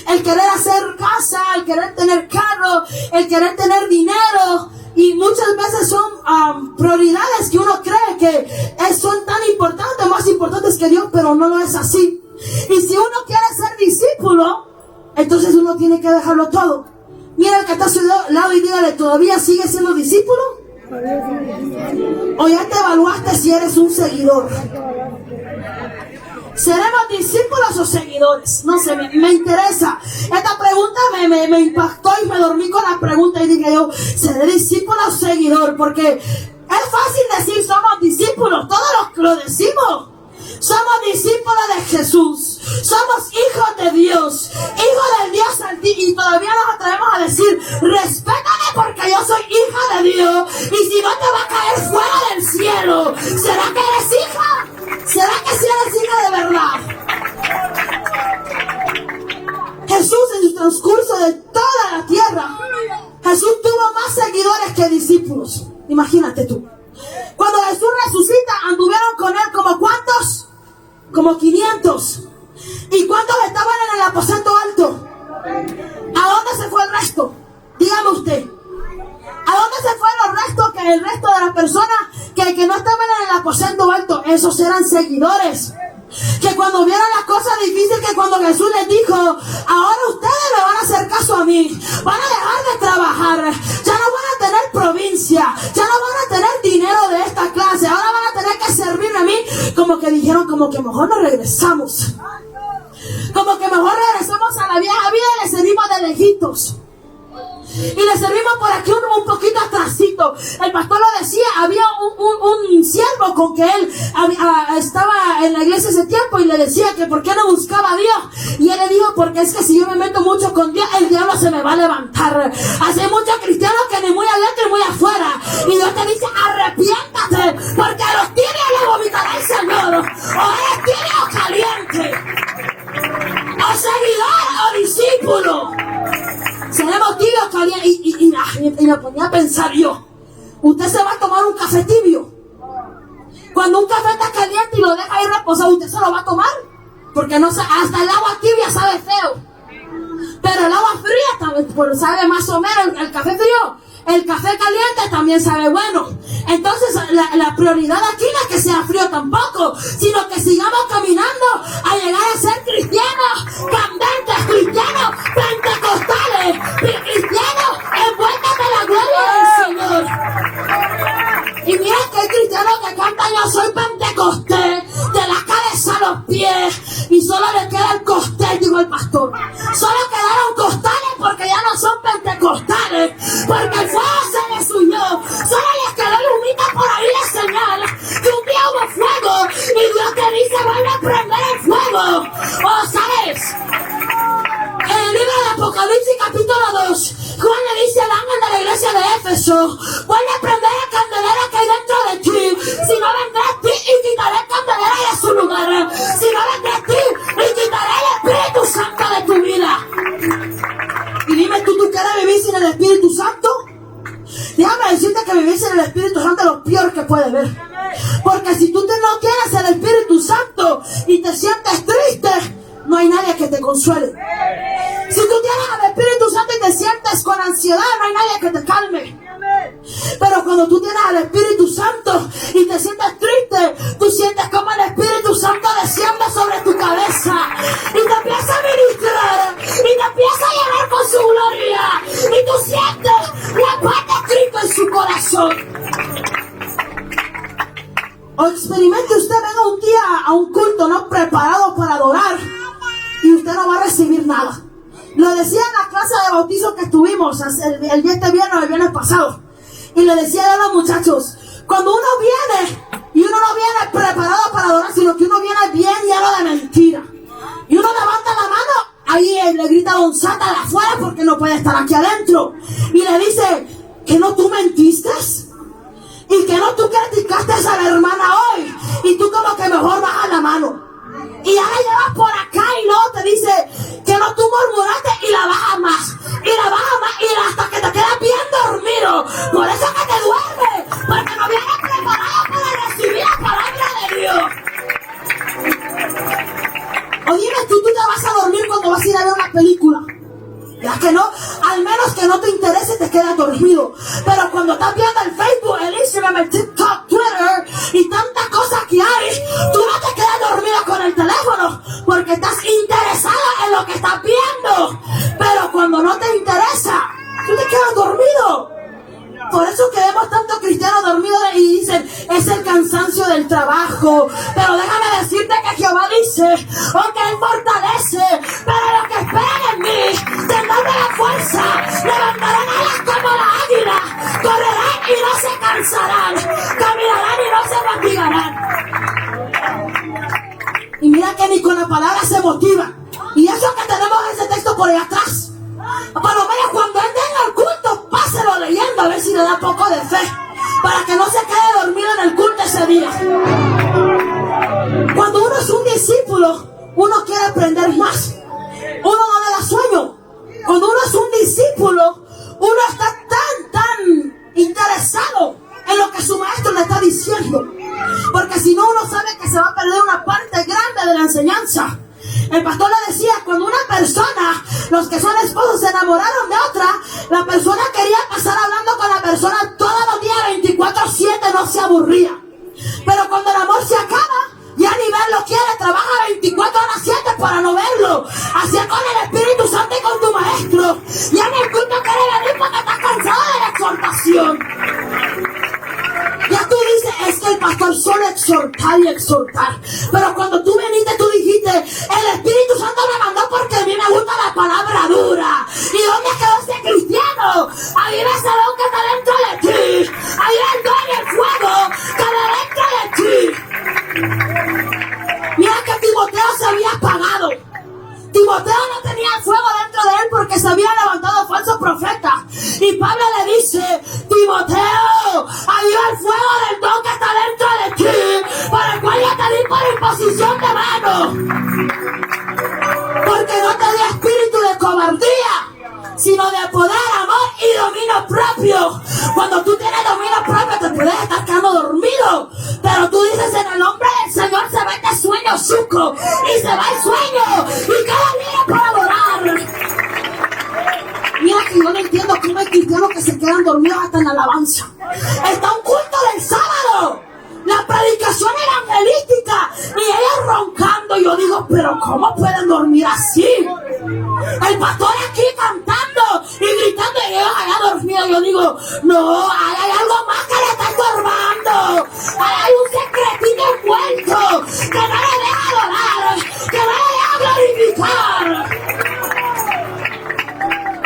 Speaker 1: El querer hacer casa, el querer tener carro, el querer tener dinero. Y muchas veces son prioridades que uno cree que son tan importantes, más importantes que Dios, pero no lo es así. Y si uno quiere ser discípulo, entonces uno tiene que dejarlo todo. Mira el que está a su lado y dígale, ¿todavía sigues siendo discípulo? ¿O ya te evaluaste si eres un seguidor? ¿Seremos discípulos o seguidores? No sé, me interesa. Esta pregunta me impactó y me dormí con la pregunta y dije yo, ¿seré discípulo o seguidor? Porque es fácil decir somos discípulos, todos lo decimos. Somos discípulos de Jesús, somos hijos de Dios, hijos del Dios Altísimo, y todavía nos atrevemos a decir, respétame porque yo soy hija de Dios, y si no te va a caer fuera del cielo. ¿Será que eres hija? ¿Será que si eres hija de verdad? Jesús, en su transcurso de toda la tierra, Jesús tuvo más seguidores que discípulos. Imagínate tú. Cuando Jesús resucita, anduvieron con él como ¿cuántos? Como 500. ¿Y cuántos estaban en el aposento alto? restos? Dígame usted. ¿A dónde se fueron los restos? Que el resto de las personas que no estaban en el aposento alto, esos eran seguidores. Que cuando vieron las cosas difíciles, que cuando Jesús les dijo, ahora ustedes me van a hacer caso a mí, van a dejar de trabajar, ya no van a tener provincia, ya no van a tener dinero de esta clase, ahora van a tener que servirme a mí, como que dijeron, como que mejor nos regresamos, como que mejor regresamos a la vieja vida y le servimos de lejitos. Y le servimos por aquí un poquito atrasito. El pastor lo decía, había un siervo con que él estaba en la iglesia ese tiempo y le decía que por qué no buscaba a Dios. Y él le dijo, porque es que si yo me meto mucho con Dios, el diablo se me va a levantar. Hace muchos cristianos que ni muy adentro ni muy afuera. Y Dios te dice, arrepiéntate, porque a los tibios le vomitará el Señor. O eres tibio o caliente, o seguidor o discípulo. Seremos tibios calientes. Y me ponía a pensar yo, usted se va a tomar un café tibio. Cuando un café está caliente y lo deja ahí reposado, ¿usted se lo va a tomar? Porque no, hasta el agua tibia sabe feo. Pero el agua fría también sabe más o menos. El café frío, el café caliente también sabe bueno. Entonces la prioridad aquí no es que sea frío tampoco, sino que sigamos caminando a llegar a ser cristianos candentes, cristianos pentecostales, cristianos envueltos de la gloria del Señor. Y mira que hay cristianos que cantan, yo soy pentecostés, de la cabeza a los pies, y solo le queda el costel, dijo el pastor. Solo quedaron costales porque ya no son pentecostales, porque el fuego se les huyó. Solo les quedó el humito por ahí de señal que un día hubo fuego y Dios te dice, vuelve a prender el fuego. ¿O sabes? En el libro de Apocalipsis capítulo 2, Juan le dice al ángel de la iglesia de Éfeso, vuelve a prender el candelero que hay dentro de ti, si no vendré a ti y quitaré el candelero de su lugar, si no vendré a ti y quitaré el Espíritu Santo de tu vida. Y dime tú quieres vivir sin el Espíritu Santo. Déjame decirte que vivir sin el Espíritu Santo es lo peor que puede haber. Porque si tú no tienes el Espíritu Santo y te sientes triste, no hay nadie que te consuele. Si tú tienes el Espíritu Santo y te sientes con ansiedad, no hay nadie que te calme. Pero cuando tú tienes el Espíritu Santo y te sientes triste, tú sientes como el Espíritu Santo desciende sobre tu cabeza y te empieza a ministrar y te empieza a llenar con su gloria y tú sientes la paz de Cristo en su corazón. O experimente usted, venga un día a un culto no preparado para adorar y usted no va a recibir nada. Lo decía en la clase de bautizo que tuvimos el viernes pasado. Y le decía a los muchachos, cuando uno viene, y uno no viene preparado para adorar, sino que uno viene bien lleno de mentira. Y uno levanta la mano, ahí le grita a Don Sata de afuera porque no puede estar aquí adentro. Y le dice, ¿que no tú mentiste? Y que no tú criticaste a la hermana hoy. Y tú como que mejor bajas la mano. Y ya la llevas por acá y luego te dice que no tú murmuraste y la bajas más. Y la bajas más y hasta que te quedas bien dormido. Por eso que te duermes. Porque no vienes preparado para recibir la palabra de Dios. Oye, tú te vas a dormir cuando vas a ir a ver una película. Ya que no, al menos que no te interese te quedas dormido. Pero cuando estás viendo el Facebook, el Instagram, el TikTok, Twitter y tantas cosas que hay, tú no te quedas dormido con el teléfono porque estás interesado en lo que estás viendo. Pero cuando no te interesa, tú te quedas dormido. Por eso que vemos tantos cristianos dormidos y dicen, es el cansancio del trabajo. Pero déjame decirte que Jehová dice, que Él fortalece, pero los que esperan en mí tendrán de la fuerza, levantarán alas como la águila, correrán y no se cansarán, caminarán y no se fatigarán. Y mira que ni con la palabra se motiva. Y eso que tenemos ese texto por ahí atrás. Por lo menos cuando él venga al culto, páselo leyendo a ver si le da poco de fe, para que no se quede dormido en el culto ese día. Cuando uno es un discípulo, uno quiere aprender más. Uno no le da sueño. Cuando uno es un discípulo, uno está tan interesado en lo que su maestro le está diciendo. Porque si no, uno sabe que se va a perder una parte grande de la enseñanza. El pastor le decía, cuando una persona, los que son esposos se enamoraron de otra, la persona quería pasar hablando con la persona todos los días 24/7, no se aburría. Pero cuando el amor se acaba, ya ni verlo quiere, trabaja 24/7 para no verlo. Así es con el Espíritu Santo y con tu maestro. Ya ni el culto quiere venir porque estás cansado de la exhortación. Ya tú dices, es que el pastor solo exhortar y exhortar. Pero cuando tú viniste, tú dijiste, el Espíritu Santo me mandó porque a mí me gusta la palabra dura. ¿Y dónde quedó ese cristiano? Ahí ves el don que está dentro de ti. Ahí el don y el fuego que está dentro de ti. Mira que Timoteo se había apagado. Timoteo no tenía fuego dentro de él porque se había levantado falsos profetas. Y Pablo le dice, Timoteo, aviva el fuego del don que está dentro de ti, para el cual ya te di por imposición de mano. Porque no te di espíritu de cobardía, sino de poder, amor y dominio propio. Cuando tú tienes dominio propio te puedes estar quedando dormido, pero tú dices, en el nombre del Señor se va este sueño suco, y se va el sueño, y cada día para adorar. Mira que yo no entiendo cómo hay cristianos que se quedan dormidos hasta en la alabanza. Está un culto del sábado, la predicación evangelística, y ellos roncando. Yo digo, pero ¿cómo pueden dormir así? El pastor aquí cantando y gritando y ellos allá dormidos. Yo digo, no, hay algo más que le está estorbando. Hay un secretito envuelto que no le deja adorar, que no le deja glorificar.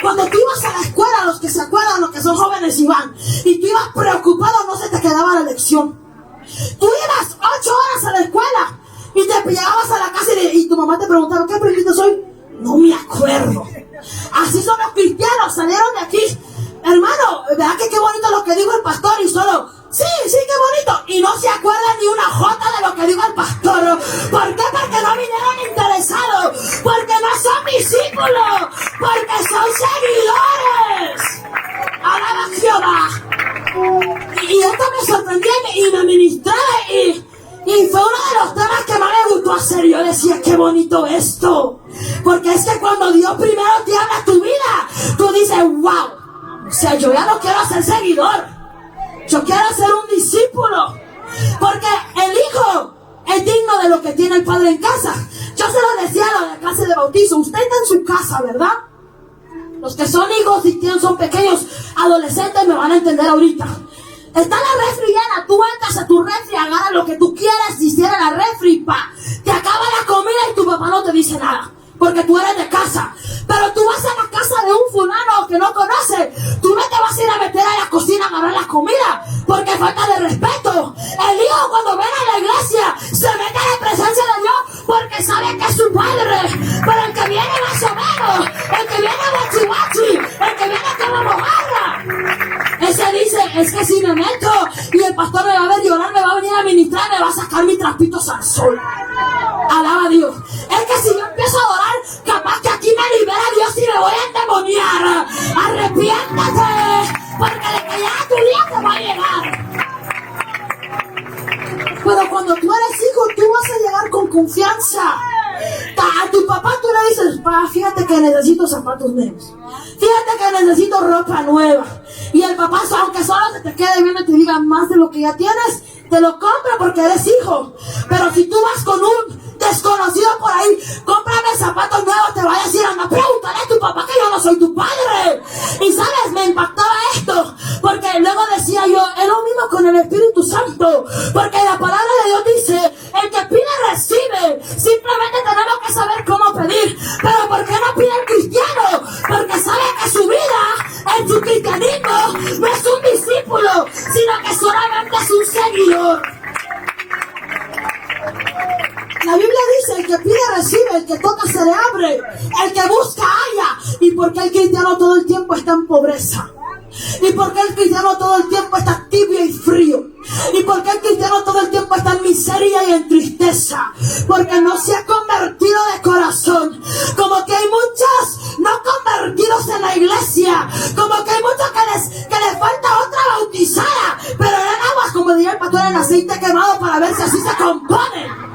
Speaker 1: Cuando tú ibas a la escuela, los que se acuerdan, los que son jóvenes y van, y tú ibas preocupado, no se te quedaba la lección. Tú ibas 8 horas a la escuela y te llegabas a la casa y tu mamá te preguntaba, ¿qué aprendiste hoy? No me acuerdo. Así son los cristianos, salieron de aquí. Hermano, ¿verdad que qué bonito lo que dijo el pastor? Y solo, sí, qué bonito. Y no se acuerdan ni una jota de lo que dijo el pastor. ¿Por qué? Porque no vinieron interesados. Porque no son discípulos. Porque son seguidores. Alaba a Jehová. Y esto me sorprendió y me ministré y fue uno de los temas que más me gustó hacer. Yo decía, qué bonito esto. Porque es que cuando Dios primero te habla a tu vida, tú dices, wow. O sea, yo ya no quiero ser seguidor. Yo quiero ser un discípulo. Porque el hijo es digno de lo que tiene el padre en casa. Yo se lo decía a la clase de bautizo. Usted está en su casa, ¿verdad? Los que son hijos y son pequeños, adolescentes, me van a entender ahorita. Está la refri llena, tú entras a tu refri, agarras lo que tú quieras y cierras la refri, te acaba la comida y tu papá no te dice nada, porque tú eres de casa. Pero tú vas a la casa de un fulano que no conoces, tú no te vas a ir a meter a la cocina a agarrar la comida, porque falta de respeto. El hijo cuando ven a la iglesia, se mete a la presencia de Dios, porque sabe que es su padre. Pero el que viene más o menos, el que viene guachi guachi, el que viene como mojarra, ese dice, es que si me meto y el pastor me va a ver llorar, me va a venir a ministrar, me va a sacar mis trapitos al sol. Alaba a Dios. Es que si yo empiezo a adorar, capaz que aquí me libera Dios y me voy a endemoniar. Arrepiéntate, porque de que ya tu día te va a llegar. Pero cuando tú eres hijo, tú vas a llegar con confianza. A tu papá tú le dices, pa, fíjate que necesito zapatos nuevos, fíjate que necesito ropa nueva. Y el papá, aunque solo se te quede viendo y te diga más de lo que ya tienes, te lo compra porque eres hijo. Pero si tú vas con un desconocido por ahí, cómprame zapatos nuevos, te va a decir, anda, pregúntale a tu papá que yo no soy tu padre. Y sabes, me impactaba esto, porque luego decía yo, es lo mismo con el Espíritu Santo, porque la palabra de Dios dice, el que pide recibe. Simplemente tenemos que saber cómo pedir. Pero ¿por qué no pide el cristiano? Porque sabe que su vida, en su cristianismo, no es un discípulo, sino que solamente es un seguidor. La Biblia dice, el que pide recibe, el que toca se le abre, el que busca halla. ¿Y por qué el cristiano todo el tiempo está en pobreza? ¿Y por qué el cristiano todo el tiempo está tibio y frío? ¿Y por qué el cristiano todo el tiempo está en miseria y en tristeza? Porque no se ha convertido de corazón. Como que hay muchos no convertidos en la iglesia, como que hay muchos que les falta otra bautizada, pero en aguas, como diría el pastor, en aceite quemado, para ver si así se componen.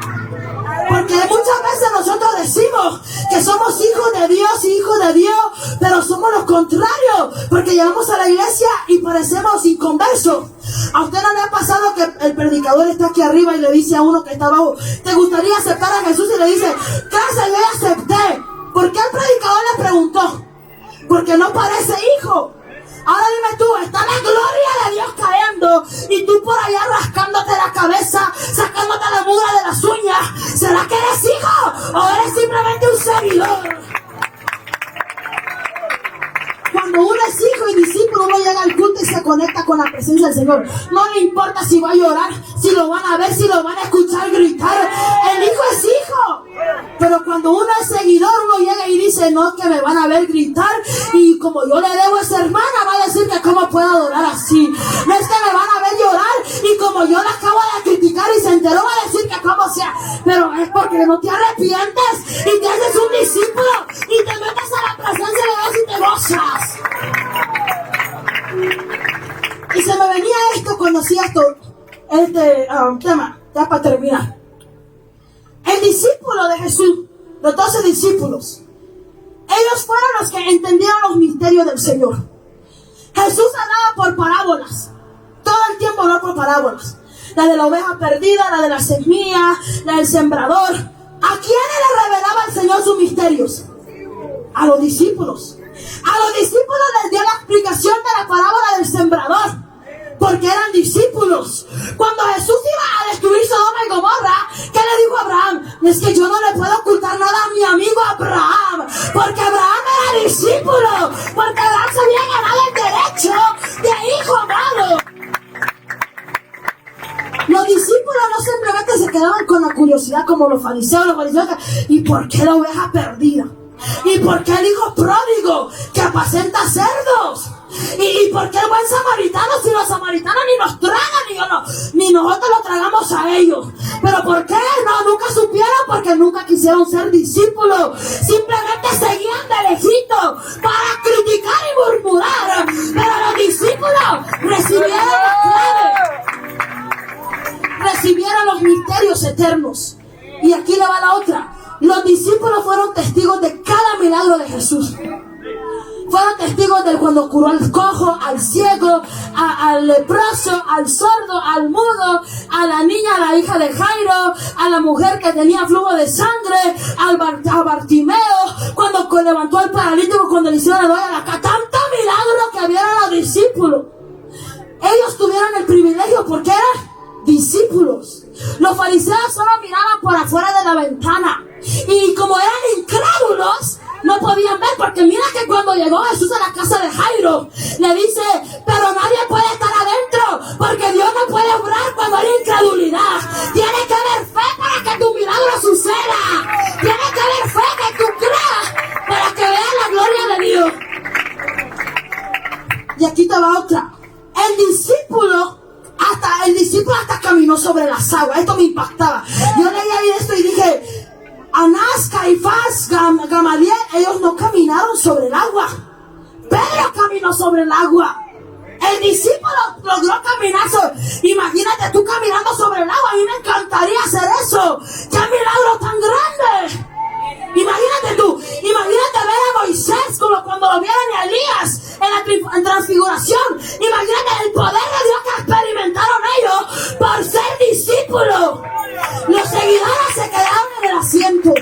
Speaker 1: Porque muchas veces nosotros decimos que somos hijos de Dios y hijos de Dios, pero somos los contrarios, porque llegamos a la iglesia y parecemos inconversos. ¿A usted no le ha pasado que el predicador está aquí arriba y le dice a uno que está abajo, ¿te gustaría aceptar a Jesús? Y le dice, claro, yo ya acepté. ¿Por qué el predicador le preguntó? Porque no parece hijo. Ahora dime tú, está la gloria de Dios cayendo y tú por allá rascándote la cabeza, sacándote la mugre de las uñas. ¿Será que eres hijo o eres simplemente un seguidor? Cuando uno es hijo y discípulo, uno llega al culto y se conecta con la presencia del Señor. No le importa si va a llorar, si lo van a ver, si lo van a escuchar gritar. El hijo es hijo. Pero cuando uno es seguidor, uno llega y dice, no, que me van a ver gritar. Y como yo le debo a esa hermana, va a decir que cómo puedo adorar así. No es que me van a ver llorar. Y como yo la acabo de criticar y se enteró, va a decir que cómo sea. Pero es porque no te arrepientes y te haces un discípulo y te metes a la presencia de Dios y te gozas. Y se me venía esto cuando hacía este tema, ya para terminar. El discípulo de Jesús, los 12 discípulos, ellos fueron los que entendieron los misterios del Señor. Jesús hablaba por parábolas, todo el tiempo hablaba por parábolas. La de la oveja perdida, la de la semilla, la del sembrador. ¿A quiénes le revelaba el Señor sus misterios? A los discípulos. A los discípulos les dio la explicación de la parábola del sembrador, porque eran discípulos. Cuando Jesús iba a destruir Sodoma y Gomorra, ¿qué le dijo a Abraham? Es que yo no le puedo ocultar nada a mi amigo Abraham, porque Abraham era discípulo, porque Abraham se había ganado el derecho de hijo amado. Los discípulos no simplemente se quedaban con la curiosidad como los fariseos. ¿Y por qué la oveja perdida? ¿Y por qué el hijo pródigo que apacenta cerdos? ¿Y por qué el buen samaritano? Si los samaritanos ni nos tragan, ni nosotros los tragamos a ellos. ¿Pero por qué? No, nunca supieron, porque nunca quisieron ser discípulos. Simplemente seguían de lejito para criticar y murmurar. Pero los discípulos recibieron la clave. Recibieron los misterios eternos. Y aquí le va la otra. Los discípulos fueron testigos de cada milagro de Jesús. Fueron testigos de cuando curó al cojo, al ciego, al leproso, al sordo, al mudo, a la niña, a la hija de Jairo, a la mujer que tenía flujo de sangre, a Bartimeo, cuando levantó al paralítico, cuando le hicieron el hoyo a la cara. Tantos milagros que vieron los discípulos. Ellos tuvieron el privilegio porque eran discípulos. Los fariseos solo miraban por afuera de la ventana y como eran incrédulos no podían ver, porque mira que cuando llegó Jesús a la casa de Jairo le dice, pero nadie puede estar adentro porque Dios no puede obrar cuando hay incredulidad. Tiene que haber fe para que tu milagro suceda. Tiene que haber fe que tú creas para que veas la gloria de Dios. Y aquí te va otra. El discípulo hasta caminó sobre las aguas. Esto me impactaba. Yo leía esto y dije, Anás, Caifás, Gamaliel, ellos no caminaron sobre el agua. Pedro caminó sobre el agua. El discípulo logró caminar sobre. Imagínate tú caminando sobre el agua. A mí me encantaría hacer eso. ¡Qué milagro tan grande! Imagínate tú, imagínate ver a Moisés como cuando lo vieron a Elías en transfiguración. Imagínate el poder de Dios que experimentaron ellos por ser discípulos. Los seguidores se quedaron en el asiento.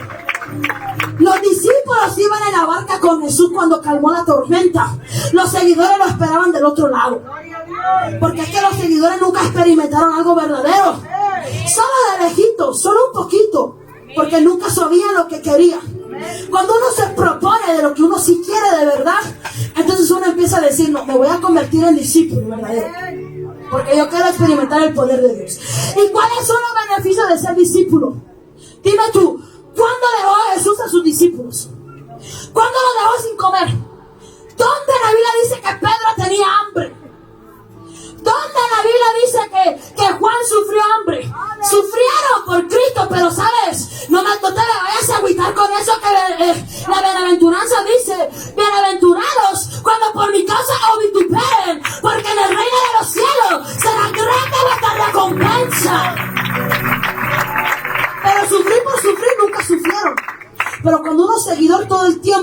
Speaker 1: Los discípulos iban en la barca con Jesús cuando calmó la tormenta. Los seguidores lo esperaban del otro lado. Porque es que los seguidores nunca experimentaron algo verdadero. Solo de lejito, solo un poquito. Porque nunca sabían lo que querían. Cuando uno se propone de lo que uno sí quiere de verdad, entonces uno empieza a decir, no, me voy a convertir en discípulo verdadero, porque yo quiero experimentar el poder de Dios. ¿Y cuáles son los beneficios de ser discípulo? Dime tú, ¿cuándo dejó Jesús a sus discípulos? ¿Cuándo los dejó sin comer? ¿Dónde la Biblia dice que Pedro tenía hambre? ¿Dónde la Biblia dice que Juan sufrió hambre? Sufrieron por Cristo, pero ¿sabes? No te le vayas a agüitar con eso que la bienaventuranza dice, bienaventurados cuando por mi causa os vituperen, porque en el reino de los cielos será grande vuestra recompensa. Pero sufrir por sufrir nunca sufrieron.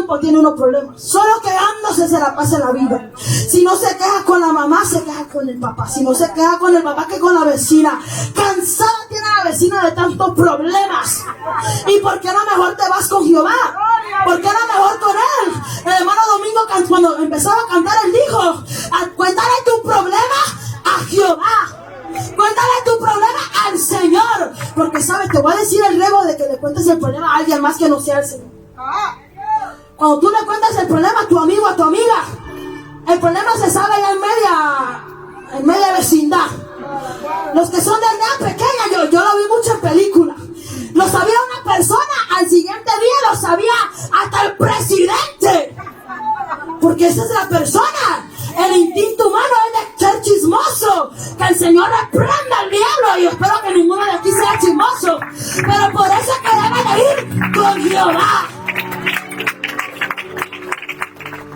Speaker 1: tiempo tiene unos problemas. Solo quejándose se la pasa en la vida. Si no se queja con la mamá, se queja con el papá. Si no se queja con el papá, que con la vecina. Cansada tiene la vecina de tantos problemas. ¿Y por qué no mejor te vas con Jehová? ¿Por qué no mejor con él? El hermano Domingo, cuando empezaba a cantar, él dijo: cuéntale tu problema a Jehová. Cuéntale tu problema al Señor. Porque sabes, te voy a decir el rebo de que le cuentes el problema a alguien más que no sea el Señor. Cuando tú le cuentas el problema a tu amigo, a tu amiga, el problema se sabe ya en media vecindad. Los que son de aldea pequeña, yo lo vi mucho en películas. Lo sabía una persona, al siguiente día lo sabía hasta el presidente. Porque esa es la persona. El instinto humano es de ser chismoso. Que el Señor reprenda al diablo. Y espero que ninguno de aquí sea chismoso. Pero por eso es que deben de ir con Jehová.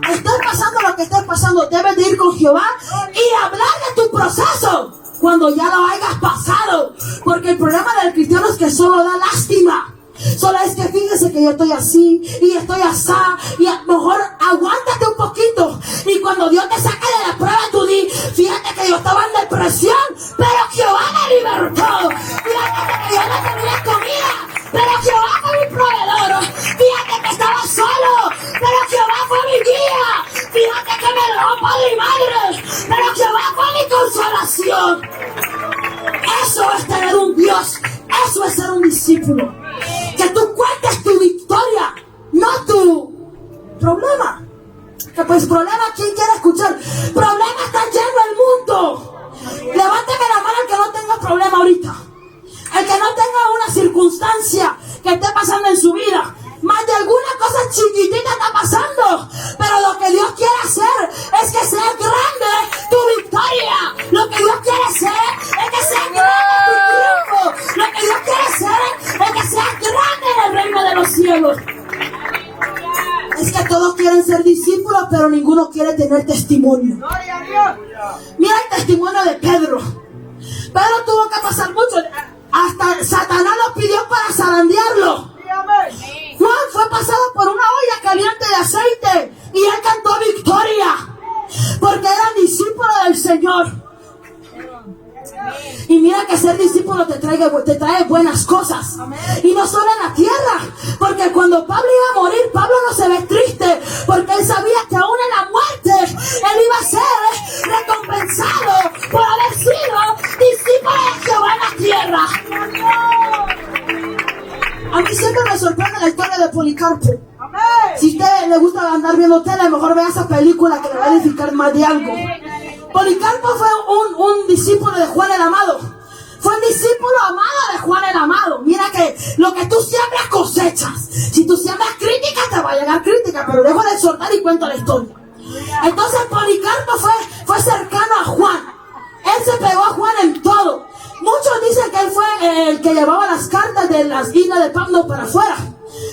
Speaker 1: Estés pasando lo que estés pasando, debes de ir con Jehová y hablar de tu proceso cuando ya lo hayas pasado. Porque el problema del cristiano es que solo da lástima. Solo es que fíjese que yo estoy así y estoy asá, y a lo mejor aguántate un poquito, y cuando Dios te saque de la prueba tú di: fíjate que yo estaba en depresión, pero Jehová me libertó. Fíjate que yo no tenía comida, pero Jehová fue mi proveedor. Fíjate que estaba solo, pero Jehová fue mi guía. Fíjate que me dejó padre y madre, pero Jehová fue mi consolación. Eso es tener un Dios. Eso es ser un discípulo. Que tú cuentes tu victoria, no tu problema. Que pues problema, ¿quién quiere escuchar? Problemas están llenos el mundo. Levánteme la mano el que no tenga problema ahorita. El que no tenga una circunstancia que esté pasando en su vida. Más de alguna cosa chiquitita está pasando. Pero lo que Dios quiere hacer es que sea grande tu victoria. Lo que Dios quiere hacer es que sea grande tu triunfo. Lo que Dios quiere hacer es que sea grande en el reino de los cielos. Es que todos quieren ser discípulos, pero ninguno quiere tener testimonio. Mira el testimonio de Pedro. Pedro tuvo que pasar mucho. Hasta Satanás lo pidió para zarandearlo. Juan fue pasado por una olla caliente de aceite y él cantó victoria porque era discípulo del Señor. Y mira que ser discípulo te trae buenas cosas. Y no solo en la tierra, porque cuando Pablo iba a morir, Pablo no se ve triste, porque él sabía que aún en la muerte él iba a ser recompensado por haber sido discípulo de Jehová en la tierra. A mí siempre me sorprende la historia de Policarpo. Si a usted le gusta andar viendo tele, a lo mejor vea esa película que le va a edificar más de algo. Policarpo fue un discípulo de Juan el Amado. Fue un discípulo amado de Juan el Amado. Mira que lo que tú siembras cosechas. Si tú siembras crítica, te va a llegar crítica. Pero dejo de exhortar y cuento la historia. Entonces Policarpo fue cercano a Juan. Él se pegó a Juan en todo. Muchos dicen que él fue el que llevaba las cartas de las islas de Pablo para afuera.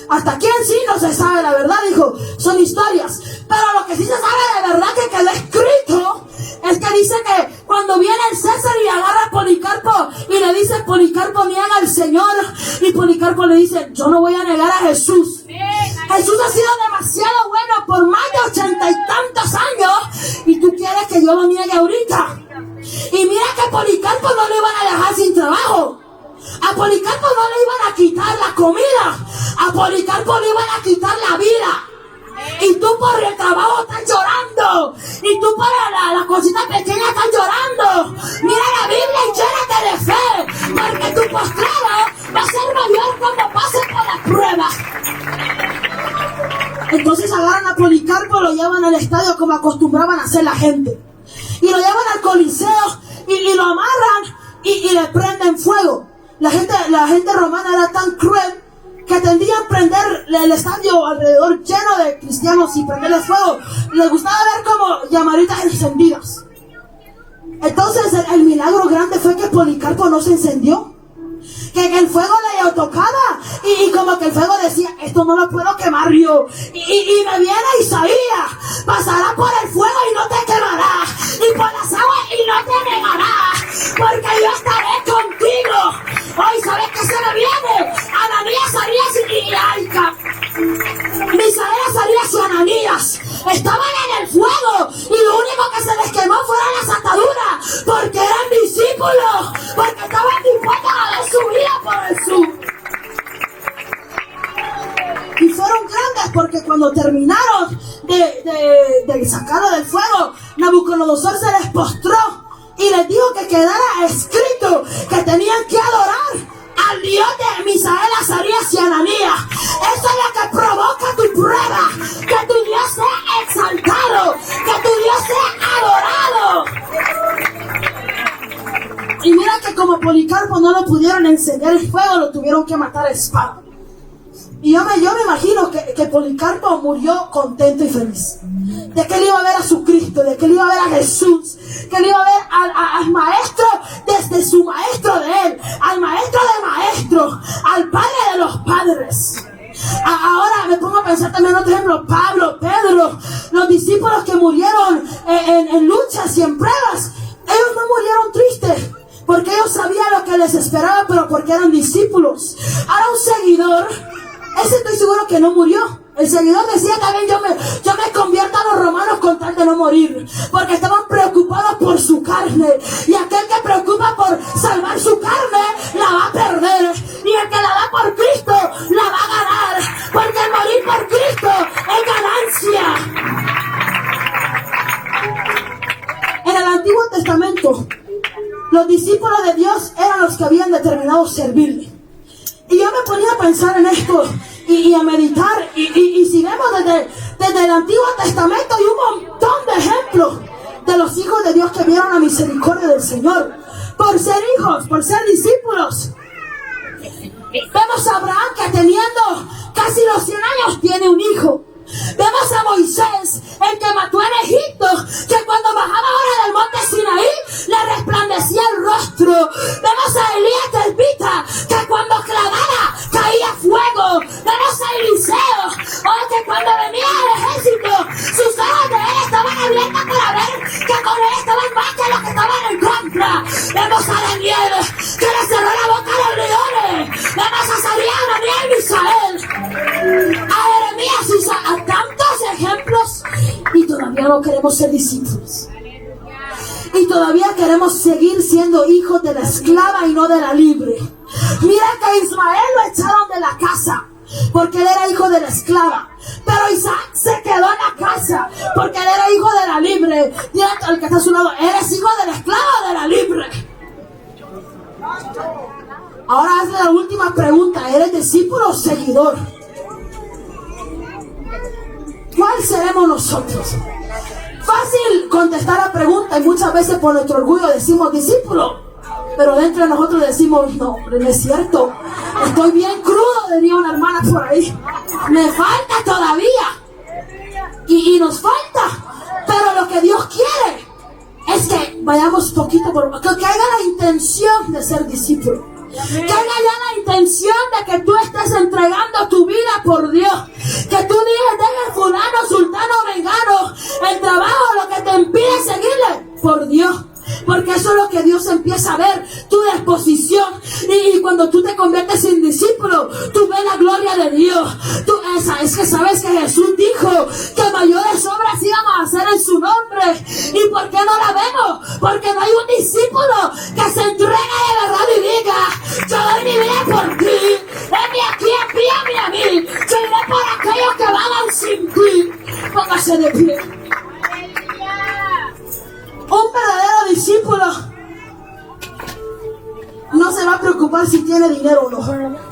Speaker 1: Hasta aquí en sí no se sabe la verdad, dijo, son historias. Pero lo que sí se sabe de verdad que quedó escrito es que dice que cuando viene el César y agarra a Policarpo y le dice: Policarpo niega al Señor, y Policarpo le dice: yo no voy a negar a Jesús. Jesús ha sido demasiado bueno por más de 80 y tantos años, y tú quieres que yo lo niegue ahorita. Y mira que Policarpo no lo iban a dejar sin trabajo. A Policarpo no le iban a quitar la comida. A Policarpo le iban a quitar la vida. Y tú por el trabajo estás llorando. Y tú por la cosita pequeña estás llorando. Mira la Biblia y llénate de fe. Porque tu postrero va a ser mayor cuando pases por las pruebas. Entonces agarran a Policarpo, lo llevan al estadio como acostumbraban a hacer la gente. Y lo llevan al Coliseo y lo amarran y le prenden fuego. La gente romana era tan cruel que tendían a prender el estadio alrededor lleno de cristianos y prenderles fuego. Les gustaba ver como llamaritas encendidas. Entonces el milagro grande fue que Policarpo no se encendió. Que el fuego le tocaba y como que el fuego decía: esto no lo puedo quemar yo. Y me viene Isaías: pasará por el fuego y no te quemará, y por las aguas y no te negará, porque yo estaré contigo. Hoy, ¿sabes qué se me viene? Ananías, Arías y Aica. Misael, Arías y estaban en el fuego y lo único que se les quemó fueron las ataduras, porque eran discípulos, porque estaban dispuestos a dar su vida por Jesús. Y fueron grandes porque cuando terminaron de sacarlo del fuego, Nabucodonosor se les postró y les dijo que quedara escrito que tenían que adorar al Dios de Misael, Azarías y Ananías. Eso es lo que provoca tu prueba, que tu Dios sea exaltado, que tu Dios sea adorado. Y mira que como Policarpo no lo pudieron encender el fuego, lo tuvieron que matar a espada. Y yo me imagino que Policarpo murió contento y feliz. De que él iba a ver a su Cristo, de que él iba a ver a Jesús, que él iba a ver al maestro desde su maestro de él, al maestro de maestros, al padre de los padres. Ahora me pongo a pensar también en otro ejemplo, Pablo, Pedro, los discípulos que murieron en luchas y en pruebas. Ellos no murieron tristes, porque ellos sabían lo que les esperaba, pero porque eran discípulos. Ahora un seguidor, ese estoy seguro que no murió. El seguidor decía también, yo me convierto a los romanos con tal de no morir, porque estaban preocupados por su carne, y aquel que preocupa por salvar su carne la va a perder, y el que la da por Cristo la va a ganar, porque el morir por Cristo es ganancia. En el Antiguo Testamento, los discípulos de Dios eran los que habían determinado servirle. Y yo me ponía a pensar en esto y a meditar. Y si vemos desde el Antiguo Testamento, hay un montón de ejemplos de los hijos de Dios que vieron la misericordia del Señor por ser hijos, por ser discípulos. Vemos a Abraham que teniendo casi los 100 años tiene un hijo. Vemos a Moisés, el que mató en Egipto, que cuando bajaba ahora del monte Sinaí, le resplandecía el rostro. Vemos a Elías Telpita, que cuando clamara, caía fuego. Vemos a Eliseo, que cuando venía el ejército, sus ojos de él estaban abiertos para ver que con él estaban más que los que estaban en contra. Vemos a Daniel, que le cerró la boca a los leones. Vemos a Azarías, Ananías y Misael, a Jeremías y a tantos ejemplos, y todavía no queremos ser discípulos. Y todavía queremos seguir siendo hijos de la esclava y no de la libre. Mira que Ismael lo echaron de la casa porque él era hijo de la esclava, pero Isaac se quedó en la casa porque él era hijo de la libre. Dile al que está a su lado, ¿eres hijo de la esclava o de la libre? Ahora hazle la última pregunta, ¿eres discípulo o seguidor? ¿Cuál seremos nosotros? Fácil contestar la pregunta y muchas veces por nuestro orgullo decimos discípulo, pero dentro de nosotros decimos, no, hombre, no es cierto, estoy bien crudo, diría una hermana por ahí, me falta todavía, y nos falta, pero lo que Dios quiere es que vayamos poquito por poquito, que haya la intención de ser discípulo. Que haya ya la intención de que tú estés entregando tu vida por Dios. Que tú digas, deja fulano, sultano, vengano, el trabajo, lo que te impide seguirle por Dios. Porque eso es lo que Dios empieza a ver, tu disposición. Y cuando tú te conviertes en discípulo, tú ves la gloria de Dios. Es que sabes que Jesús dijo que mayores obras íbamos a hacer en su nombre. ¿Y por qué no la vemos? Porque no hay un discípulo que se entregue de verdad y diga, yo doy mi vida por ti. Heme aquí, envíame a mí. Yo iré por aquellos que vayan sin ti. Póngase de pie. Un verdadero discípulo no se va a preocupar si tiene dinero o no.